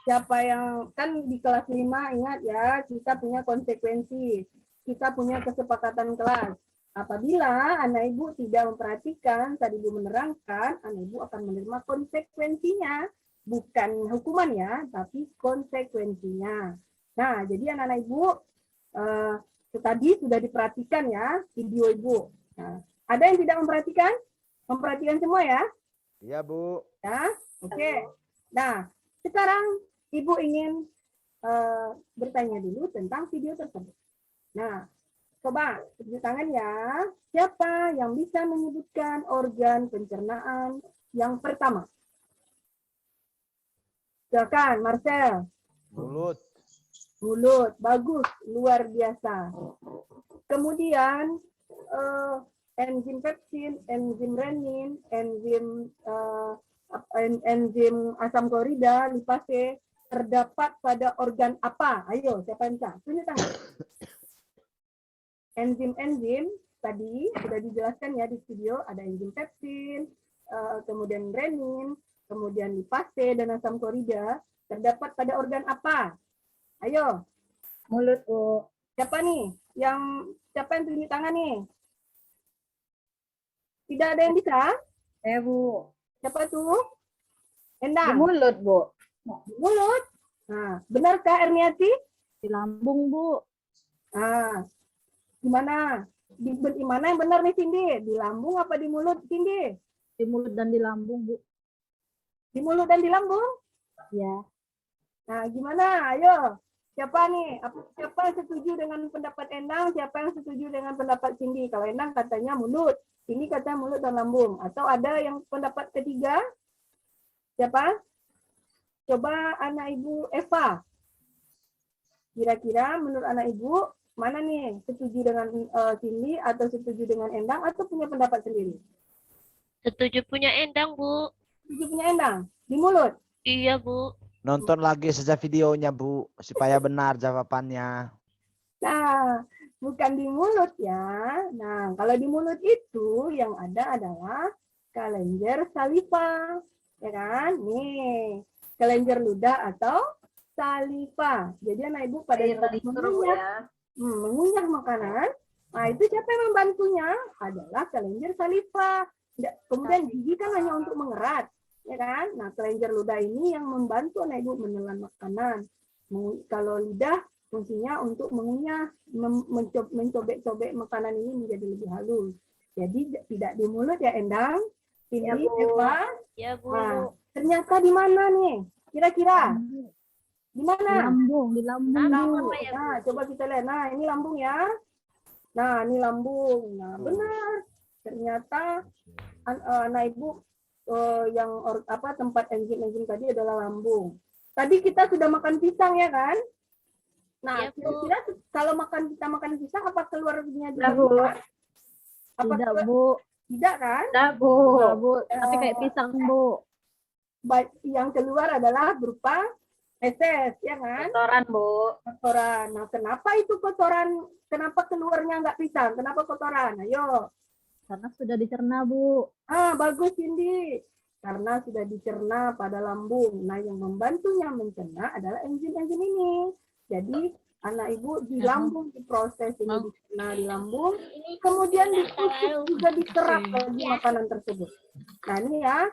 [SPEAKER 1] Siapa yang, kan di kelas 5 ingat ya, kita punya konsekuensi. Kita punya kesepakatan kelas. Apabila anak ibu tidak memperhatikan, tadi ibu menerangkan, anak ibu akan menerima konsekuensinya. Bukan hukuman ya, tapi konsekuensinya. Nah, jadi anak-anak ibu, tadi sudah diperhatikan ya, video ibu. Nah, ada yang tidak memperhatikan? Memperhatikan semua ya?
[SPEAKER 3] Iya, Bu.
[SPEAKER 1] Ya, oke. Nah, sekarang ibu ingin bertanya dulu tentang video tersebut. Nah, coba tunjuk tangan ya. Siapa yang bisa menyebutkan organ pencernaan yang pertama? Silakan, Marcel.
[SPEAKER 3] Mulut.
[SPEAKER 1] Mulut, bagus, luar biasa. Kemudian enzim pepsin, enzim renin, enzim asam klorida, lipase terdapat pada organ apa? Ayo, siapa yang bisa? Tunjuk tangan. Enzim-enzim tadi sudah dijelaskan ya di video, ada enzim pepsin, kemudian renin, kemudian lipase dan asam klorida terdapat pada organ apa? Ayo.
[SPEAKER 2] Mulut, Bu.
[SPEAKER 1] Siapa nih? Siapa yang tunjuk tangan nih? Tidak ada yang bisa?
[SPEAKER 2] Bu.
[SPEAKER 1] Siapa tuh?
[SPEAKER 2] Di
[SPEAKER 1] Endang.
[SPEAKER 2] mulut, Bu.
[SPEAKER 1] Di mulut. Nah, benarkah Erniati?
[SPEAKER 2] Di lambung, Bu.
[SPEAKER 1] Nah, gimana? Di mana yang benar nih, Cindy? Di lambung apa di mulut, Cindy?
[SPEAKER 2] Di mulut dan di lambung, Bu.
[SPEAKER 1] Di mulut dan di lambung?
[SPEAKER 2] Ya.
[SPEAKER 1] Nah, gimana? Ayo. Siapa nih? Siapa yang setuju dengan pendapat Endang? Siapa yang setuju dengan pendapat Cindy? Kalau Endang katanya mulut. Ini kata mulut dan lambung. Atau ada yang pendapat ketiga? Siapa? Coba anak ibu Eva. Kira-kira menurut anak ibu, mana nih? Setuju dengan Cindy atau setuju dengan Endang atau punya pendapat sendiri?
[SPEAKER 7] Setuju punya Endang, Bu.
[SPEAKER 1] Setuju punya Endang? Di mulut?
[SPEAKER 7] Iya, Bu.
[SPEAKER 3] Nonton lagi saja videonya, Bu, supaya benar jawabannya.
[SPEAKER 1] Nah, bukan di mulut ya. Nah, kalau di mulut itu yang ada adalah kelenjar saliva. Ya kan? Nih, kelenjar ludah atau saliva. Jadi anak ibu pada saat mengunyah makanan, nah itu siapa yang membantunya? Adalah kelenjar saliva. Kemudian gigi kan hanya untuk mengerat. ya kan? Nah, kelenjar ludah ini yang membantu anak ibu menelan makanan. Kalau lidah fungsinya untuk mengunyah, mencobek-cobek makanan ini menjadi lebih halus. Jadi tidak di mulut ya, Endang. Ini
[SPEAKER 2] Ya, Bu.
[SPEAKER 1] Eva.
[SPEAKER 7] Ya, Bu.
[SPEAKER 1] Nah, ternyata di mana nih? Kira-kira di mana?
[SPEAKER 2] Lambung, di lambung.
[SPEAKER 1] Lambung.
[SPEAKER 7] Apa ya, Bu?
[SPEAKER 1] Nah, coba kita lihat. Nah, ini lambung ya. Nah, ini lambung. Nah, benar. Ternyata anak ibu tempat enzim-enzim tadi adalah lambung. Tadi kita sudah makan pisang ya kan? Nah,
[SPEAKER 7] Iya, Bu.
[SPEAKER 1] kira-kira kalau kita makan pisang apa keluarnya
[SPEAKER 2] Tidak, Bu.
[SPEAKER 1] Apa
[SPEAKER 2] Tidak,
[SPEAKER 1] keluar-
[SPEAKER 2] Bu.
[SPEAKER 1] Tidak kan?
[SPEAKER 2] Tidak, Bu. Bu. Tapi kayak pisang, Bu.
[SPEAKER 1] Yang keluar adalah berupa feses, ya kan?
[SPEAKER 2] Kotoran, Bu.
[SPEAKER 1] Kotoran. Nah, kenapa itu kotoran? Kenapa keluarnya nggak pisang? Kenapa kotoran? Ayo.
[SPEAKER 2] Karena sudah dicerna, Bu.
[SPEAKER 1] Bagus Cindy. Karena sudah dicerna pada lambung. Nah, yang membantunya mencerna adalah enzim-enzim ini. Jadi, anak ibu di lambung diproses ini dicerna di lambung, kemudian ditusuk juga diserap lagi makanan tersebut. Nah, ini ya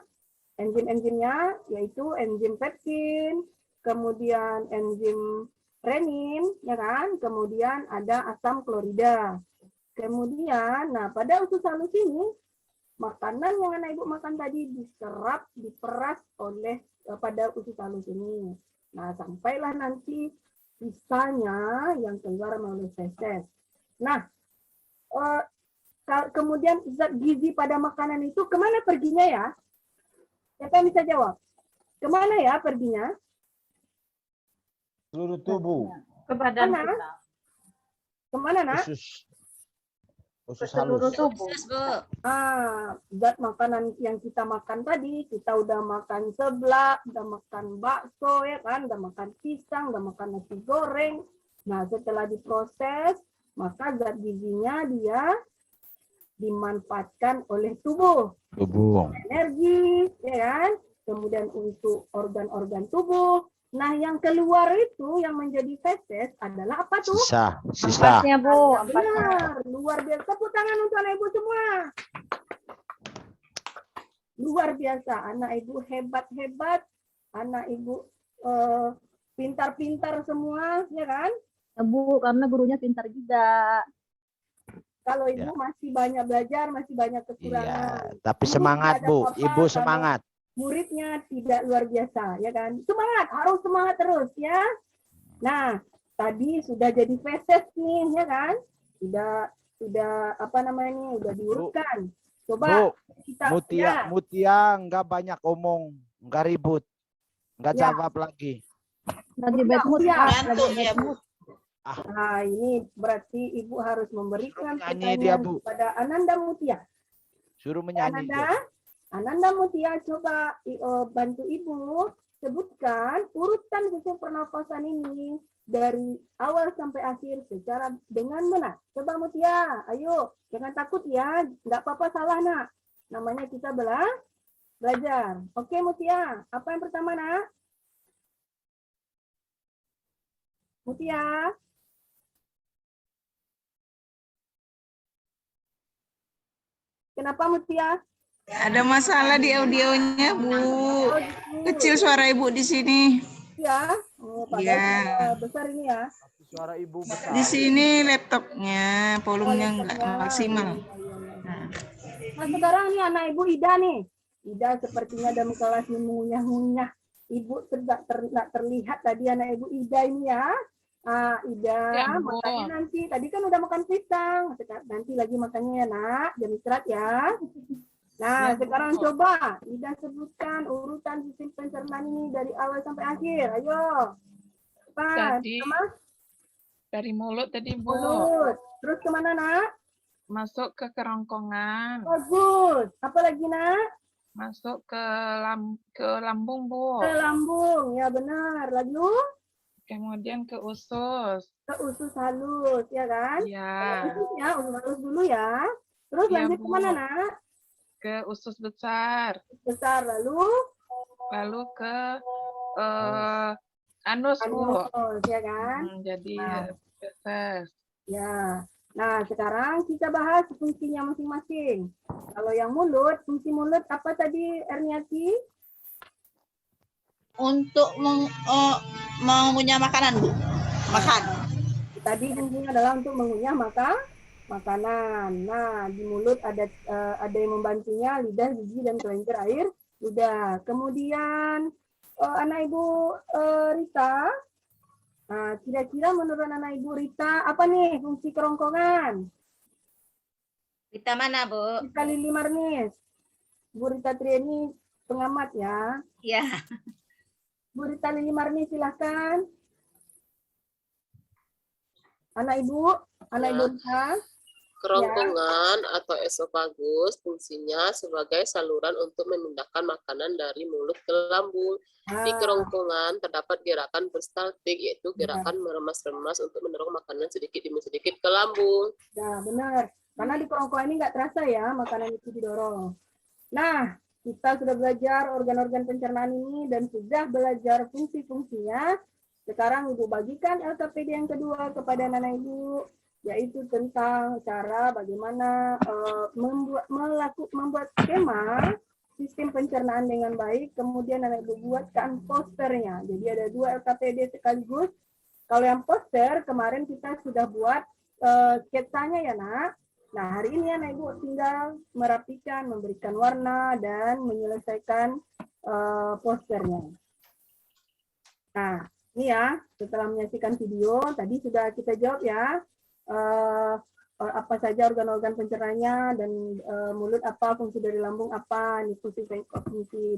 [SPEAKER 1] enzim-enzimnya yaitu enzim pepsin, kemudian enzim renin, ya kan? Kemudian ada asam klorida. Kemudian, nah pada usus halus ini makanan yang anak ibu makan tadi diserap, diperas pada usus halus ini. Nah, sampailah nanti sisanya yang keluar melalui feses. Nah, kemudian zat gizi pada makanan itu kemana perginya ya? Siapa yang bisa jawab? Kemana ya perginya?
[SPEAKER 3] Seluruh tubuh.
[SPEAKER 2] Ke badan
[SPEAKER 1] Mana?
[SPEAKER 2] kita.
[SPEAKER 1] Kemana nak?
[SPEAKER 3] Usus
[SPEAKER 2] Seluruh
[SPEAKER 3] halus.
[SPEAKER 2] tubuh.
[SPEAKER 5] Sus, Bu.
[SPEAKER 1] Zat makanan yang kita makan tadi, kita udah makan seblak, udah makan bakso, ya kan, udah makan pisang, udah makan nasi goreng. Nah, setelah diproses, maka zat gizinya dia dimanfaatkan oleh tubuh.
[SPEAKER 3] Tubuh.
[SPEAKER 1] Energi, ya kan, kemudian untuk organ-organ tubuh. Nah, yang keluar itu yang menjadi feses adalah apa tuh?
[SPEAKER 3] Sisa.
[SPEAKER 2] Ampasnya, Bu. Ampasnya.
[SPEAKER 1] Benar, luar biasa. Tepuk tangan untuk anak ibu semua. Luar biasa, anak ibu hebat-hebat, anak ibu pintar-pintar semua, ya kan?
[SPEAKER 2] Ya, Bu, karena gurunya pintar juga.
[SPEAKER 1] Kalau ibu masih banyak belajar, masih banyak
[SPEAKER 3] Iya,
[SPEAKER 1] kekurangan.
[SPEAKER 3] tapi
[SPEAKER 1] Ibu
[SPEAKER 3] semangat,
[SPEAKER 1] tidak ada
[SPEAKER 3] Bu.
[SPEAKER 1] apa-apa
[SPEAKER 3] Ibu
[SPEAKER 1] kalau
[SPEAKER 3] semangat.
[SPEAKER 1] muridnya tidak luar biasa, ya kan? Semangat, harus semangat terus, ya. Nah, tadi sudah jadi feses nih, ya kan? Sudah apa namanya? Udah diurutkan. Coba
[SPEAKER 3] Bu,
[SPEAKER 1] kita
[SPEAKER 3] Mutia nggak banyak omong, nggak ribut, nggak
[SPEAKER 1] Ya.
[SPEAKER 3] jawab lagi.
[SPEAKER 2] Lagi bad mood,
[SPEAKER 1] Iya.
[SPEAKER 2] Pak. Lagi
[SPEAKER 5] Ngantuk
[SPEAKER 2] bad
[SPEAKER 5] ya, Bu.
[SPEAKER 2] mood.
[SPEAKER 1] Nah, ini berarti Ibu harus memberikan
[SPEAKER 3] Suruh menyanyi dia,
[SPEAKER 1] pertanyaan
[SPEAKER 3] Bu.
[SPEAKER 1] kepada Ananda Mutia.
[SPEAKER 3] Suruh menyanyi dia.
[SPEAKER 1] Ananda Mutia, coba bantu Ibu sebutkan urutan sistem pernafasan ini dari awal sampai akhir secara dengan benar. Coba Mutia, ayo, jangan takut ya, nggak apa-apa salah nak. Namanya kita belajar. Oke Mutia, apa yang pertama nak? Mutia. Kenapa Mutia?
[SPEAKER 9] Ada masalah di audionya, Bu.
[SPEAKER 1] Oh,
[SPEAKER 9] Kecil suara Ibu di sini.
[SPEAKER 1] ya. Oh, padahal besar ini ya.
[SPEAKER 3] Suara ibu besar.
[SPEAKER 9] Di sini laptopnya volumenya nggak
[SPEAKER 1] laptopnya.
[SPEAKER 9] maksimal.
[SPEAKER 1] Nah, sekarang nih anak ibu Ida nih. Ida sepertinya dalam kelas ini mengunyah-ngunyah. Ibu tidak terlihat tadi anak ibu Ida ini ya. Ida,
[SPEAKER 6] Ya, Bu.
[SPEAKER 1] makannya nanti. Tadi kan udah makan pisang. Nanti lagi makannya ya nak. Jam istirahat ya. Nah, sekarang coba Ida sebutkan urutan sistem pencernaan ini dari awal sampai akhir. Ayo. Cepat.
[SPEAKER 6] Tadi
[SPEAKER 1] Sama
[SPEAKER 6] dari mulut tadi, Bu.
[SPEAKER 1] mulut. Terus kemana nak?
[SPEAKER 6] Masuk ke kerongkongan.
[SPEAKER 1] Bagus. Apa lagi nak?
[SPEAKER 6] Masuk ke lambung, Bu.
[SPEAKER 1] Ke lambung. Ya benar. Lalu
[SPEAKER 6] Kemudian ke usus.
[SPEAKER 1] ke usus halus, ya kan?
[SPEAKER 6] Ya.
[SPEAKER 1] Ususnya, usus halus dulu ya. Terus
[SPEAKER 6] Iya,
[SPEAKER 1] lanjut
[SPEAKER 6] Bu.
[SPEAKER 1] kemana nak?
[SPEAKER 6] Ke usus besar.
[SPEAKER 1] Besar lalu
[SPEAKER 6] Lalu ke anus, Bu.
[SPEAKER 1] anus, ya kan?
[SPEAKER 6] Jadi
[SPEAKER 1] Nah.
[SPEAKER 6] feses.
[SPEAKER 1] Ya. Nah, sekarang kita bahas fungsinya masing-masing. Kalau yang mulut, fungsi mulut apa tadi Erniati?
[SPEAKER 5] untuk mengunyah makanan, Bu. Makan.
[SPEAKER 1] Tadi fungsinya adalah untuk mengunyah makanan. Nah, di mulut ada yang membantunya, lidah, gigi, dan kelenjar air. Udah. Kemudian anak Ibu Rita, nah, kira-kira menurut anak Ibu Rita, apa nih fungsi kerongkongan?
[SPEAKER 5] Kita mana, Bu?
[SPEAKER 1] Rita Lili Marnis. Bu Rita Trieni, pengamat ya.
[SPEAKER 5] Iya.
[SPEAKER 1] Bu Rita Lili Marnis, silahkan. Anak Ibu Rita.
[SPEAKER 4] Kerongkongan atau esofagus fungsinya sebagai saluran untuk memindahkan makanan dari mulut ke lambung. Di kerongkongan terdapat gerakan peristaltik, yaitu gerakan meremas-remas untuk mendorong makanan sedikit demi sedikit ke lambung.
[SPEAKER 1] Nah, benar. Karena di kerongkongan ini nggak terasa ya makanan itu didorong. Nah, kita sudah belajar organ-organ pencernaan ini dan sudah belajar fungsi-fungsinya. Sekarang Ibu bagikan LKPD yang kedua kepada anak Ibu, yaitu tentang cara bagaimana membuat skema sistem pencernaan dengan baik, kemudian anak Ibu buatkan posternya. Jadi ada 2 LKPD sekaligus. Kalau yang poster, kemarin kita sudah buat sketsanya ya, Nak. Nah, hari ini anak Ibu tinggal merapikan, memberikan warna, dan menyelesaikan posternya. Nah, ini ya, setelah menyaksikan video, tadi sudah kita jawab ya, apa saja organ-organ pencernaannya, dan mulut apa, fungsi dari lambung apa, ini fungsi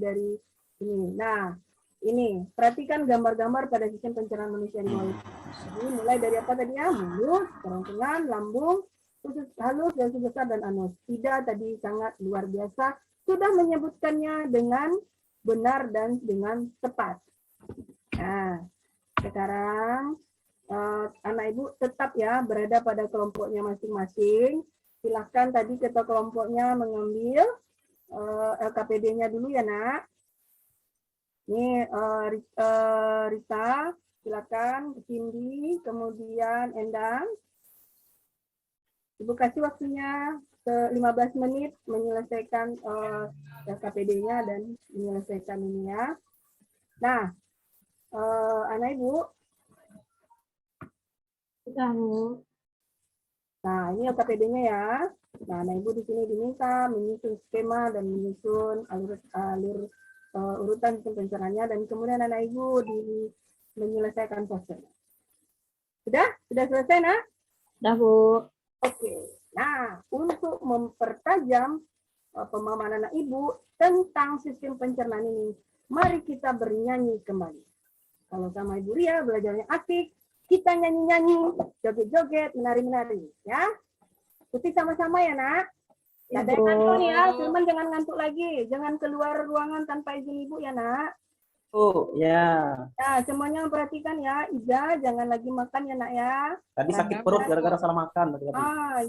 [SPEAKER 1] dari ini. Nah, ini perhatikan gambar-gambar pada sistem pencernaan manusia di bawah. Jadi mulai dari apa tadi ya, mulut, kerongkongan, lambung, usus halus, dan usus besar, dan anus. Tidak tadi sangat luar biasa, sudah menyebutkannya dengan benar dan dengan tepat. Nah, sekarang anak Ibu tetap ya berada pada kelompoknya masing-masing. Silahkan tadi ketua kelompoknya mengambil LKPD-nya dulu ya, Nak. Ini Rita, silakan, Cindy, kemudian Endang. Ibu kasih waktunya ke 15 menit menyelesaikan LKPD-nya dan menyelesaikan ini ya. Nah, anak Ibu.
[SPEAKER 2] Sudah, Bu.
[SPEAKER 1] Nah, ini LKPD-nya ya. Nah, anak Ibu di sini diminta menyusun skema dan menyusun alur urutan pencernaannya, dan kemudian anak Ibu menyelesaikan poster. Sudah selesai, Nak?
[SPEAKER 2] Sudah, Bu.
[SPEAKER 1] Oke. Nah, untuk mempertajam pemahaman anak Ibu tentang sistem pencernaan ini, mari kita bernyanyi kembali. Kalau sama Ibu Ria belajarnya asik, kita nyanyi-nyanyi, joget-joget, menari-menari, ya. Ikuti sama-sama ya, Nak. Nggak ada yang ngantuk nih ya, Firman jangan ngantuk lagi. Jangan keluar ruangan tanpa izin Ibu ya, Nak.
[SPEAKER 10] Oh, ya.
[SPEAKER 1] Nah, semuanya perhatikan ya. Ida, jangan lagi makan ya, Nak ya.
[SPEAKER 10] Tadi sakit perut gara-gara salah makan.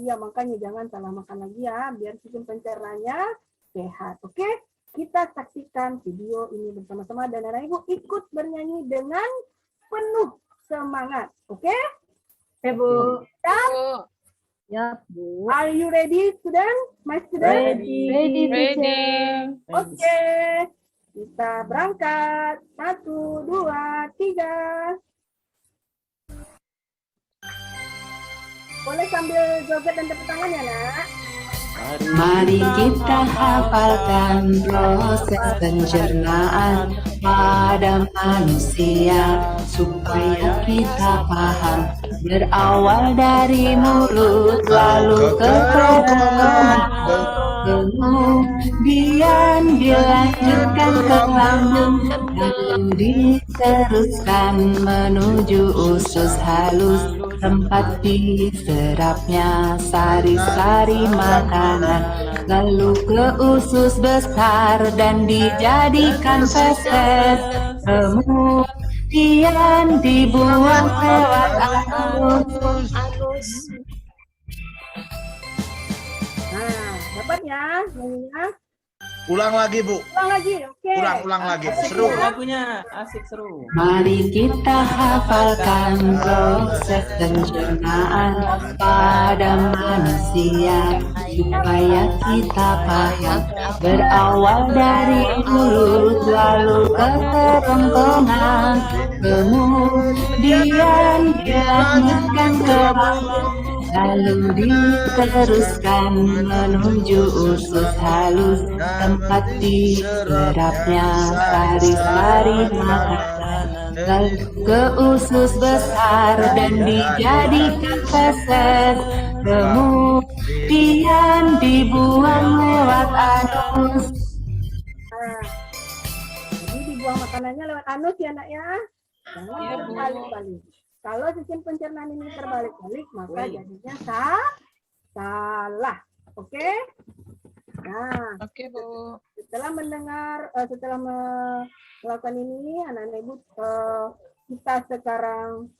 [SPEAKER 1] Iya, makanya jangan salah makan lagi ya, biar sistem pencernaannya sehat. Oke? Kita saksikan video ini bersama-sama dan anak Ibu ikut bernyanyi dengan penuh semangat. Oke?
[SPEAKER 2] Oke, Bu.
[SPEAKER 1] Dan,
[SPEAKER 2] Ya, Bu.
[SPEAKER 1] are you ready, student? My student?
[SPEAKER 2] Ready,
[SPEAKER 6] Ready.
[SPEAKER 1] Oke. Kita berangkat. 1, 2, 3. Boleh sambil joget dan tepuk tangan ya, Nak?
[SPEAKER 11] Mari kita hafalkan proses pencernaan pada manusia supaya kita paham. Berawal dari mulut lalu ke kerongkongan, kemudian dilanjutkan ke lambung, lalu diteruskan menuju usus halus, tempat diserapnya sari-sari makanan, lalu ke usus besar dan dijadikan feses, kemudian dibuang lewat anus.
[SPEAKER 1] Nah, dapat ya nyanyinya?
[SPEAKER 3] Ulang lagi, Bu.
[SPEAKER 1] Ulang lagi, oke.
[SPEAKER 3] Ulang lagi, Bu. Seru.
[SPEAKER 10] Lagunya asik seru.
[SPEAKER 11] Mari kita hafalkan proses pencernaan pada manusia supaya kita paham. Berawal dari mulut lalu ke kerongkongan, kemudian dilanjutkan ke bawah, lalu diteruskan menuju usus halus tempat diserapnya sari-sari makanan, lalu ke usus besar dan dijadikan feses, kemudian dibuang lewat anus.
[SPEAKER 1] Nah, jadi dibuang makanannya lewat anus ya nak ya. Jangan terbalik-balik. Kalau sistem pencernaan ini terbalik-balik, maka jadinya salah. Oke? Nah,
[SPEAKER 6] Oke, Bu.
[SPEAKER 1] setelah mendengar, setelah melakukan ini, anak-anak ibu, kita sekarang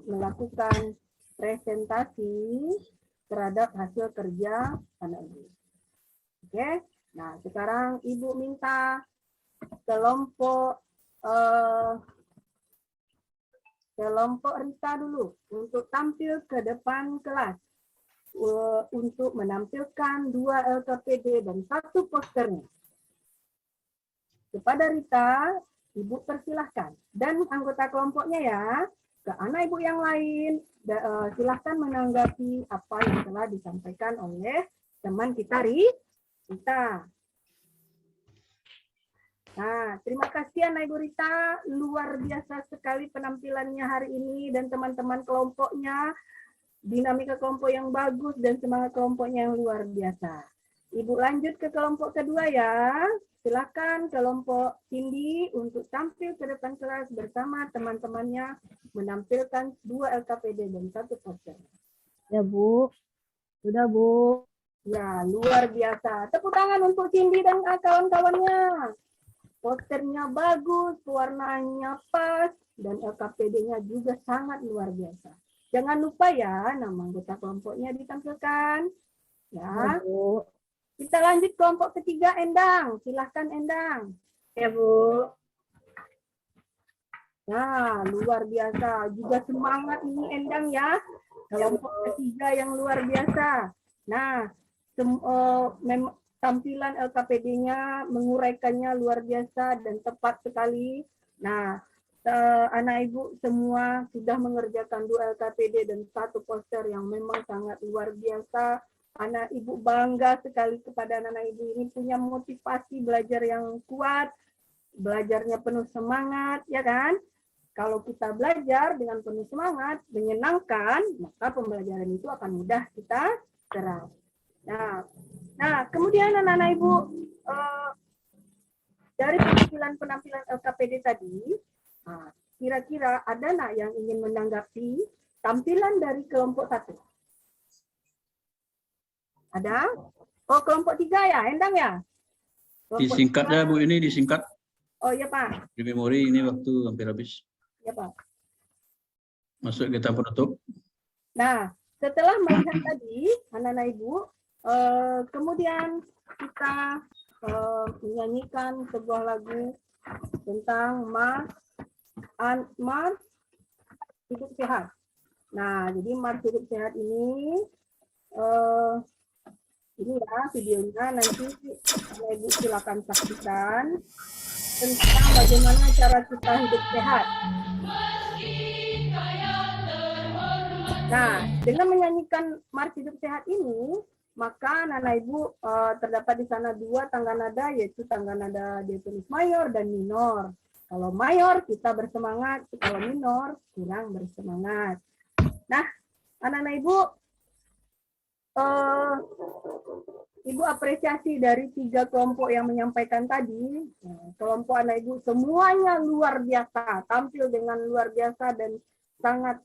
[SPEAKER 1] melakukan presentasi terhadap hasil kerja anak ibu. Oke? Nah, sekarang ibu minta kelompok Rita dulu untuk tampil ke depan kelas untuk menampilkan 2 LKPD dan 1 posternya. Kepada Rita, ibu persilahkan. Dan anggota kelompoknya ya, ke anak ibu yang lain, silahkan menanggapi apa yang telah disampaikan oleh teman kita Rita. Nah, terima kasih anak ibu Rita, luar biasa sekali penampilannya hari ini dan teman-teman kelompoknya, dinamika kelompok yang bagus dan semangat kelompoknya yang luar biasa. Ibu lanjut ke kelompok kedua ya, silakan kelompok Cindy untuk tampil ke depan kelas bersama teman-temannya menampilkan 2 LKPD dan 1 poster.
[SPEAKER 2] Ya Bu, sudah Bu.
[SPEAKER 1] Ya, luar biasa. Tepuk tangan untuk Cindy dan kawan-kawannya. Posternya bagus, warnanya pas, dan LKPD-nya juga sangat luar biasa. Jangan lupa ya, nama anggota kelompoknya ditampilkan. Ya.
[SPEAKER 2] Bu.
[SPEAKER 1] Kita lanjut kelompok ketiga, Endang. Silahkan, Endang.
[SPEAKER 2] Ya Bu.
[SPEAKER 1] Nah, luar biasa. Juga semangat ini Endang ya. Kelompok ketiga yang luar biasa. Nah, tampilan LKPD-nya menguraikannya luar biasa dan tepat sekali. Nah, anak ibu semua sudah mengerjakan 2 LKPD dan 1 poster yang memang sangat luar biasa. Anak ibu bangga sekali kepada anak ibu ini, punya motivasi belajar yang kuat, belajarnya penuh semangat, ya kan? Kalau kita belajar dengan penuh semangat, menyenangkan, maka pembelajaran itu akan mudah kita serap. Nah, kemudian anak-anak ibu, dari penampilan LKPD tadi, kira-kira ada nak yang ingin menanggapi tampilan dari kelompok 1? Ada? Oh, kelompok 3 ya, Endang ya? Kelompok
[SPEAKER 12] Disingkat
[SPEAKER 1] 3.
[SPEAKER 12] ya Bu, ini disingkat.
[SPEAKER 1] Oh iya Pak.
[SPEAKER 12] Di memori ini waktu hampir habis.
[SPEAKER 1] Iya Pak.
[SPEAKER 12] Masuk kita penutup.
[SPEAKER 1] Nah, setelah melihat tadi, anak-anak ibu, kemudian kita menyanyikan sebuah lagu tentang Mars Hidup Sehat. Nah, jadi Mars Hidup Sehat ini ya videonya, nanti ibu silakan saksikan tentang bagaimana cara kita hidup sehat. Nah, dengan menyanyikan Mars Hidup Sehat ini, maka anak ibu terdapat di sana 2 tangga nada, yaitu tangga nada diatonis mayor dan minor. Kalau mayor kita bersemangat, kalau minor kurang bersemangat. Nah, anak-anak ibu, ibu apresiasi dari 3 kelompok yang menyampaikan tadi. Kelompok anak ibu semuanya luar biasa, tampil dengan luar biasa dan sangat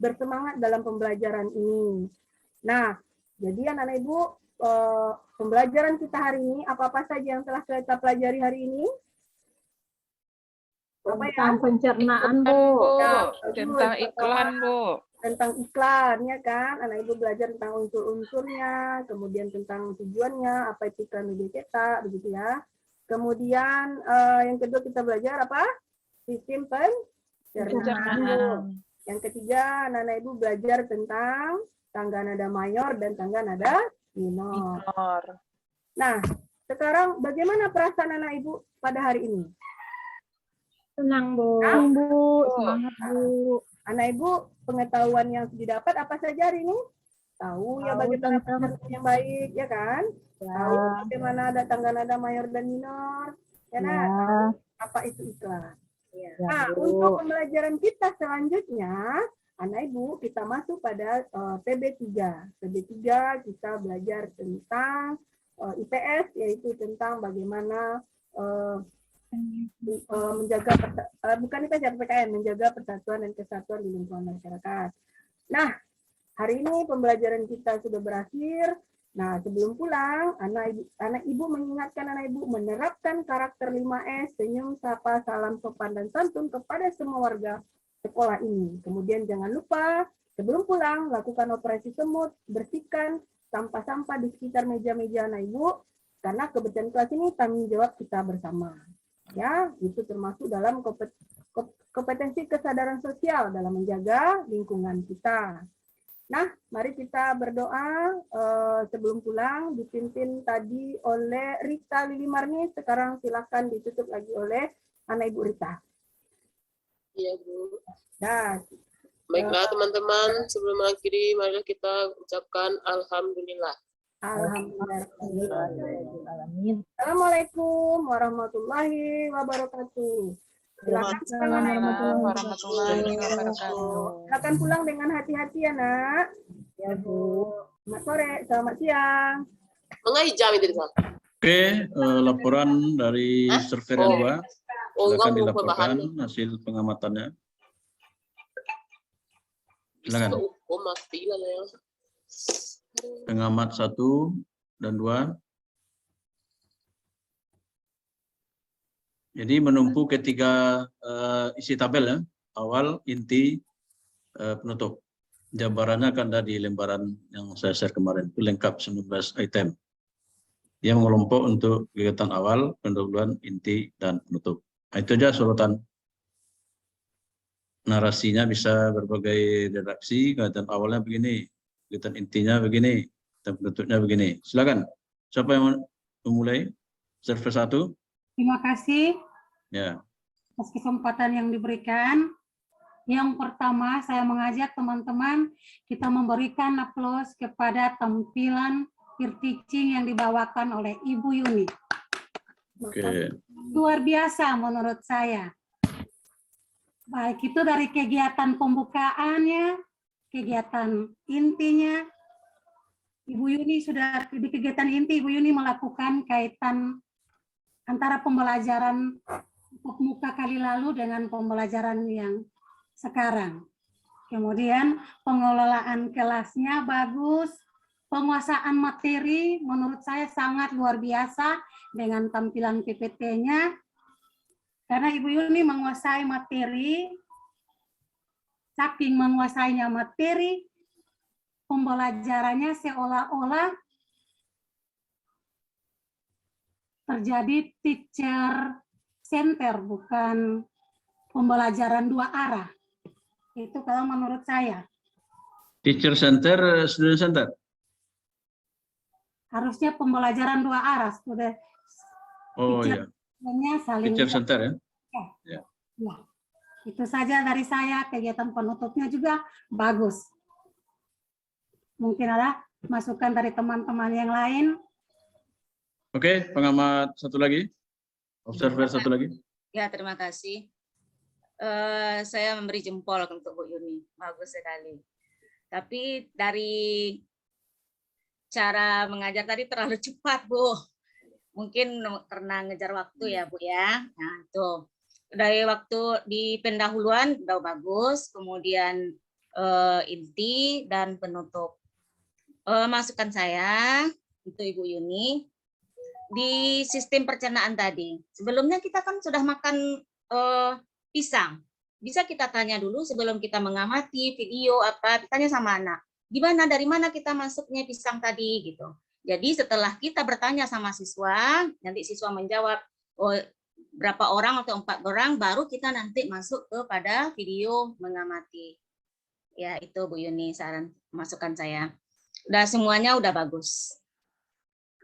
[SPEAKER 1] bersemangat dalam pembelajaran ini. Nah, jadi anak-anak ibu, pembelajaran kita hari ini, apa-apa saja yang telah kita pelajari hari ini? Apa ya?
[SPEAKER 2] Tentang pencernaan, Bu.
[SPEAKER 1] Ya,
[SPEAKER 6] Tentang
[SPEAKER 1] bagus.
[SPEAKER 6] iklan, Bu.
[SPEAKER 1] Tentang iklan, ya kan? Anak ibu belajar tentang unsur-unsurnya, kemudian tentang tujuannya, apa itu iklan media cetak, begitu ya. Kemudian yang kedua kita belajar apa? Sistem pencernaan. Yang ketiga, anak ibu belajar tentang tangga nada mayor dan tangga nada minor. Nah, sekarang bagaimana perasaan anak ibu pada hari ini?
[SPEAKER 2] Senang, Bu.
[SPEAKER 1] Senang,
[SPEAKER 2] Bu. Semangat, Bu.
[SPEAKER 1] Anak ibu, pengetahuan yang didapat apa saja hari ini? Tahu ya bagaimana pencernaan yang baik, ya kan? Tahu bagaimana ada tangga nada mayor dan minor, ya kan? Apa itu iklan? Nah, untuk pembelajaran kita selanjutnya, anak ibu kita masuk pada PB3. PB3 kita belajar tentang IPS, yaitu tentang bagaimana menjaga bukan IPS, PKN, menjaga persatuan dan kesatuan di lingkungan masyarakat. Nah, hari ini pembelajaran kita sudah berakhir. Nah, sebelum pulang, anak ibu mengingatkan anak ibu menerapkan karakter 5S, senyum, sapa, salam, sopan, dan santun kepada semua warga sekolah ini. Kemudian jangan lupa, sebelum pulang, lakukan operasi semut, bersihkan sampah-sampah di sekitar meja-meja anak ibu, karena kebersihan kelas ini tanggung jawab kita bersama. Ya, itu termasuk dalam kompetensi kesadaran sosial dalam menjaga lingkungan kita. Nah, mari kita berdoa sebelum pulang, dipimpin tadi oleh Rita Lili Marni, sekarang silakan ditutup lagi oleh anak ibu Rita.
[SPEAKER 4] Iya, Bu.
[SPEAKER 1] Nah,
[SPEAKER 4] Baiklah teman-teman, sebelum mengakhiri, mari kita ucapkan Alhamdulillah.
[SPEAKER 1] Alhamdulillah. Assalamualaikum warahmatullahi wabarakatuh.
[SPEAKER 6] Assalamualaikum warahmatullahi wabarakatuh.
[SPEAKER 1] Silakan pulang dengan hati-hati ya, Nak. Ya, Bu. Selamat sore, selamat siang.
[SPEAKER 4] Mengenai jam itu, Pak.
[SPEAKER 12] Oke, laporan dari survei yang dua. Silakan dilaporkan hasil pengamatannya. Silakan. Pengamat 1 dan 2. Jadi menumpu ketiga isi tabel ya, awal, inti, penutup. Jabarannya akan ada di lembaran yang saya share kemarin, itu lengkap 19 item. Dia mengelompok untuk kegiatan awal, pendahuluan, inti, dan penutup. Nah, itu aja sorotan. Narasinya bisa berbagai redaksi, kegiatan awalnya begini, kegiatan intinya begini, dan penutupnya begini. Silakan, siapa yang memulai? Server 1.
[SPEAKER 13] Terima kasih
[SPEAKER 12] Ya.
[SPEAKER 13] atas kesempatan yang diberikan. Yang pertama, saya mengajak teman-teman kita memberikan aplaus kepada tampilan peer teaching yang dibawakan oleh Ibu Yuni.
[SPEAKER 12] Oke.
[SPEAKER 13] Luar biasa menurut saya. Baik itu dari kegiatan pembukaannya, kegiatan intinya. Ibu Yuni sudah di kegiatan inti, Ibu Yuni melakukan kaitan antara pembelajaran muka kali lalu dengan pembelajaran yang sekarang. Kemudian pengelolaan kelasnya bagus, penguasaan materi menurut saya sangat luar biasa dengan tampilan PPT-nya. Karena Ibu Yuni menguasai materi, saking menguasainya materi, pembelajarannya seolah-olah terjadi teacher center, bukan pembelajaran dua arah. Itu kalau menurut saya.
[SPEAKER 12] Teacher center, student center?
[SPEAKER 13] Harusnya pembelajaran dua arah. Sudah.
[SPEAKER 12] Oh iya.
[SPEAKER 13] Saling
[SPEAKER 12] Teacher center ya?
[SPEAKER 13] Ya. Ya. Itu saja dari saya. Kegiatan penutupnya juga bagus. Mungkin ada masukan dari teman-teman yang lain.
[SPEAKER 12] Oke, pengamat satu lagi. Observer satu lagi.
[SPEAKER 5] Ya, terima kasih. Saya memberi jempol untuk Bu Yuni. Bagus sekali. Tapi dari cara mengajar tadi terlalu cepat, Bu. Mungkin karena ngejar waktu ya, Bu ya. Nah, tuh. Dari waktu di pendahuluan udah bagus, kemudian inti dan penutup. Masukan saya untuk Ibu Yuni di sistem pencernaan tadi. Sebelumnya kita kan sudah makan pisang. Bisa kita tanya dulu sebelum kita mengamati video apa, tanya sama anak. Gimana, dari mana kita masuknya pisang tadi gitu. Jadi setelah kita bertanya sama siswa, nanti siswa menjawab oh, berapa orang atau 4 orang, baru kita nanti masuk kepada video mengamati. Ya itu Bu Yuni saran masukan saya. Udah semuanya udah bagus.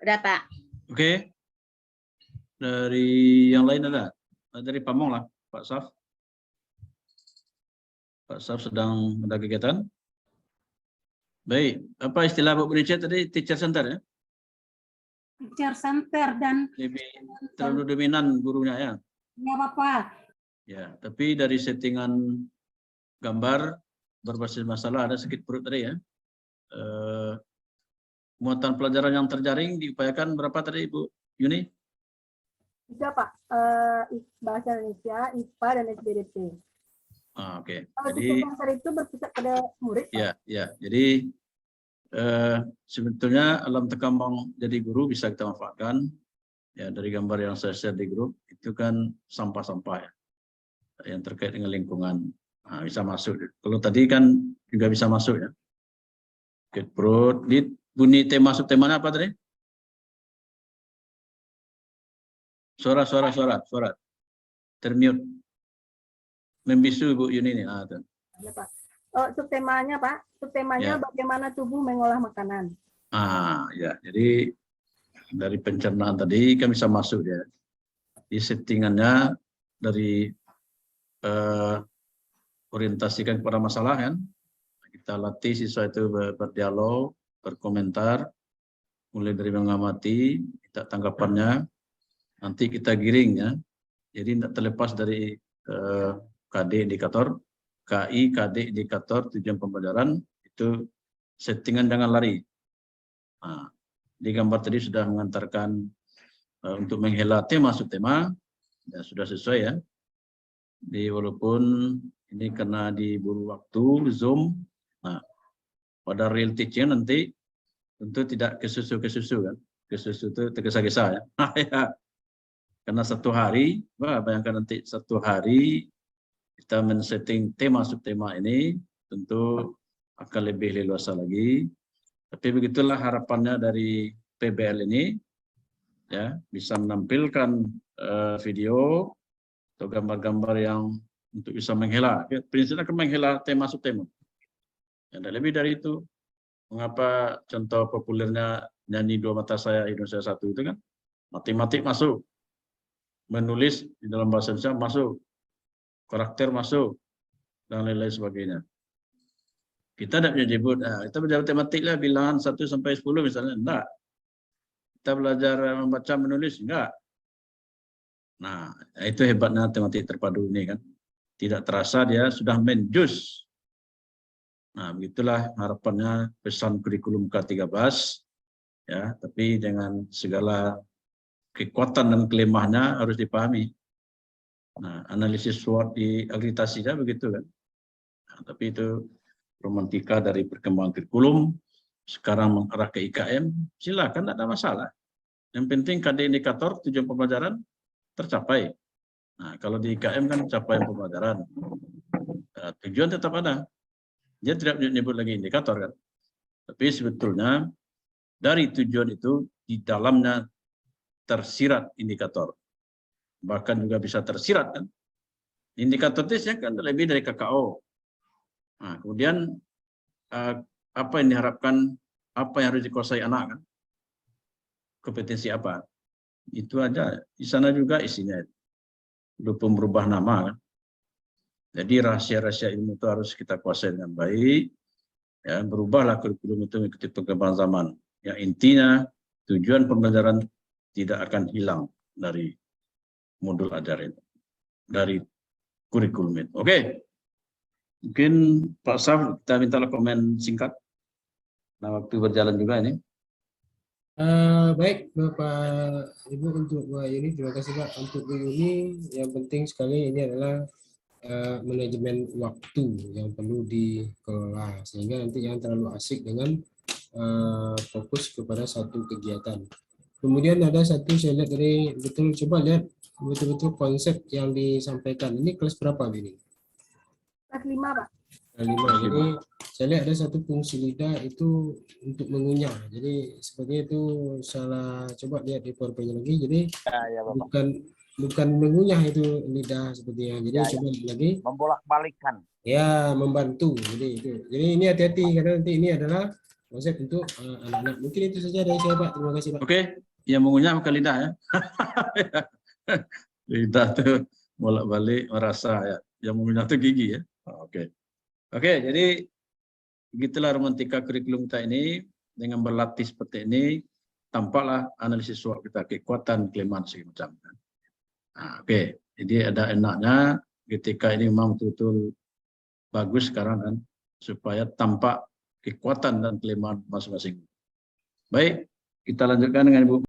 [SPEAKER 5] Udah Pak.
[SPEAKER 12] Oke. Dari yang lain ada? Dari Pamong lah, Pak Saf. Pak Saf sedang ada kegiatan. Baik, apa istilah Bu Bunice tadi? Teacher center ya?
[SPEAKER 13] Teacher center dan
[SPEAKER 12] Lebih terlalu dominan gurunya ya?
[SPEAKER 13] nggak apa-apa.
[SPEAKER 12] Ya, tapi dari settingan gambar berbasis masalah ada sedikit perut tadi ya. Muatan pelajaran yang terjaring diupayakan berapa tadi Ibu Yuni?
[SPEAKER 1] Bisa Pak, bahasa Indonesia, IPA, dan SBDP.
[SPEAKER 12] Oke.
[SPEAKER 1] Kalau
[SPEAKER 12] Jadi
[SPEAKER 1] dasar itu berpusat pada murid. Pak.
[SPEAKER 12] ya. Jadi sebetulnya alam tekambang jadi guru bisa kita manfaatkan. Ya, dari gambar yang saya share di grup itu kan sampah-sampah ya, yang terkait dengan lingkungan. Nah, bisa masuk. Kalau tadi kan juga bisa masuk ya. Oke, perut. Di bunyi tema subtemanya apa tadi? Suara. Termute. Membisu Bu Yuni ini.
[SPEAKER 1] Ya, Pak. Oh, subtemanya Pak, subtemanya
[SPEAKER 12] Ya.
[SPEAKER 1] bagaimana tubuh mengolah makanan.
[SPEAKER 12] Ya. Jadi dari pencernaan tadi kan bisa masuk ya. Di settingannya dari orientasikan kepada masalah kan. Kita latih siswa itu berdialog, berkomentar, mulai dari mengamati, kita tanggapannya, nanti kita giring ya. Jadi tidak terlepas dari KD indikator, KI, KD indikator tujuan pembelajaran, itu settingan jangan lari. Nah, di gambar tadi sudah mengantarkan untuk menghela tema subtema, ya sudah sesuai ya. Walaupun ini karena diburu waktu Zoom, nah pada real teaching nanti tentu tidak kesusu kan, kesusu itu tergesa-gesa ya. Karena 1 hari, bayangkan nanti 1 hari kita men-setting tema subtema ini tentu akan lebih leluasa lagi. Tapi begitulah harapannya dari PBL ini, ya bisa menampilkan video atau gambar-gambar yang untuk bisa menghela. Prinsipnya akan menghela tema subtema. Yang lebih dari itu, mengapa contoh populernya nyanyi Dua Mata Saya Indonesia Satu itu kan, matematik masuk, menulis di dalam bahasa Indonesia masuk, karakter masuk, dan lain-lain sebagainya. Kita tidak menyebut, kita belajar matematik lah bilangan 1 sampai 10 misalnya, enggak. Kita belajar membaca menulis, enggak. Nah, itu hebatnya matematik terpadu ini kan. Tidak terasa dia sudah menjus. Nah, begitulah harapannya pesan kurikulum K13 ya, tapi dengan segala kekuatan dan kelemahnya harus dipahami. Nah, analisis SWOT di agritasinya begitu kan. Nah, tapi itu romantika dari perkembangan kurikulum, sekarang mengarah ke IKM, silakan, tidak ada masalah. Yang penting KD indikator tujuan pembelajaran tercapai. Nah, kalau di IKM kan capaian pembelajaran, tujuan tetap ada. Dia tidak menyebut lagi indikator kan. Tapi sebetulnya dari tujuan itu di dalamnya tersirat indikator. Bahkan juga bisa tersirat kan. Indikator itu kan lebih dari KKO. Nah, kemudian apa yang diharapkan, apa yang harus dikuasai anak kan? Kompetensi apa? Itu aja. Di sana juga isinya. Belum berubah nama kan. Jadi rahasia-rahasia ilmu itu harus kita kuasai dengan baik. Ya, berubahlah kurikulum itu mengikuti perkembangan zaman. Yang intinya tujuan pembelajaran tidak akan hilang dari modul ajaran, dari kurikulum itu. Oke. Mungkin Pak Saf, kita minta komen singkat. Nah, waktu berjalan juga ini.
[SPEAKER 14] Baik, Bapak Ibu, untuk Bu Yuni, terima kasih Pak. Untuk Bu Yuni, yang penting sekali ini adalah manajemen waktu yang perlu dikelola, sehingga nanti jangan terlalu asik dengan fokus kepada satu kegiatan. Kemudian ada satu saya lihat dari betul, coba lihat betul-betul konsep yang disampaikan. Ini kelas berapa ini?
[SPEAKER 1] Kelas 5, Pak.
[SPEAKER 14] Kelas 5. Jadi saya lihat ada satu fungsi lidah itu untuk mengunyah. Jadi sepertinya itu salah, coba lihat di PowerPoint lagi. Jadi bukan mengunyah itu lidah sepertinya. Jadi coba lagi.
[SPEAKER 3] Membolak-balikkan.
[SPEAKER 14] Ya, membantu. Jadi itu. Jadi ini hati-hati karena nanti ini adalah konsep untuk anak-anak. Mungkin itu saja dari saya, Pak. Terima kasih, Pak.
[SPEAKER 12] Oke, yang mengunyah bukan lidah ya. Lidah tuh bolak-balik merasa ya. Yang mengunyah tuh gigi ya. Oke. Oke, jadi begitulah romantika kurikulum kita ini. Dengan berlatih seperti ini, tampaklah analisis SWOT kita, kekuatan, kelemahan segala macam. Nah, oke, jadi ada enaknya ketika ini memang betul-betul bagus sekarang kan, supaya tampak kekuatan dan kelemahan masing-masing. Baik, kita lanjutkan dengan Ibu.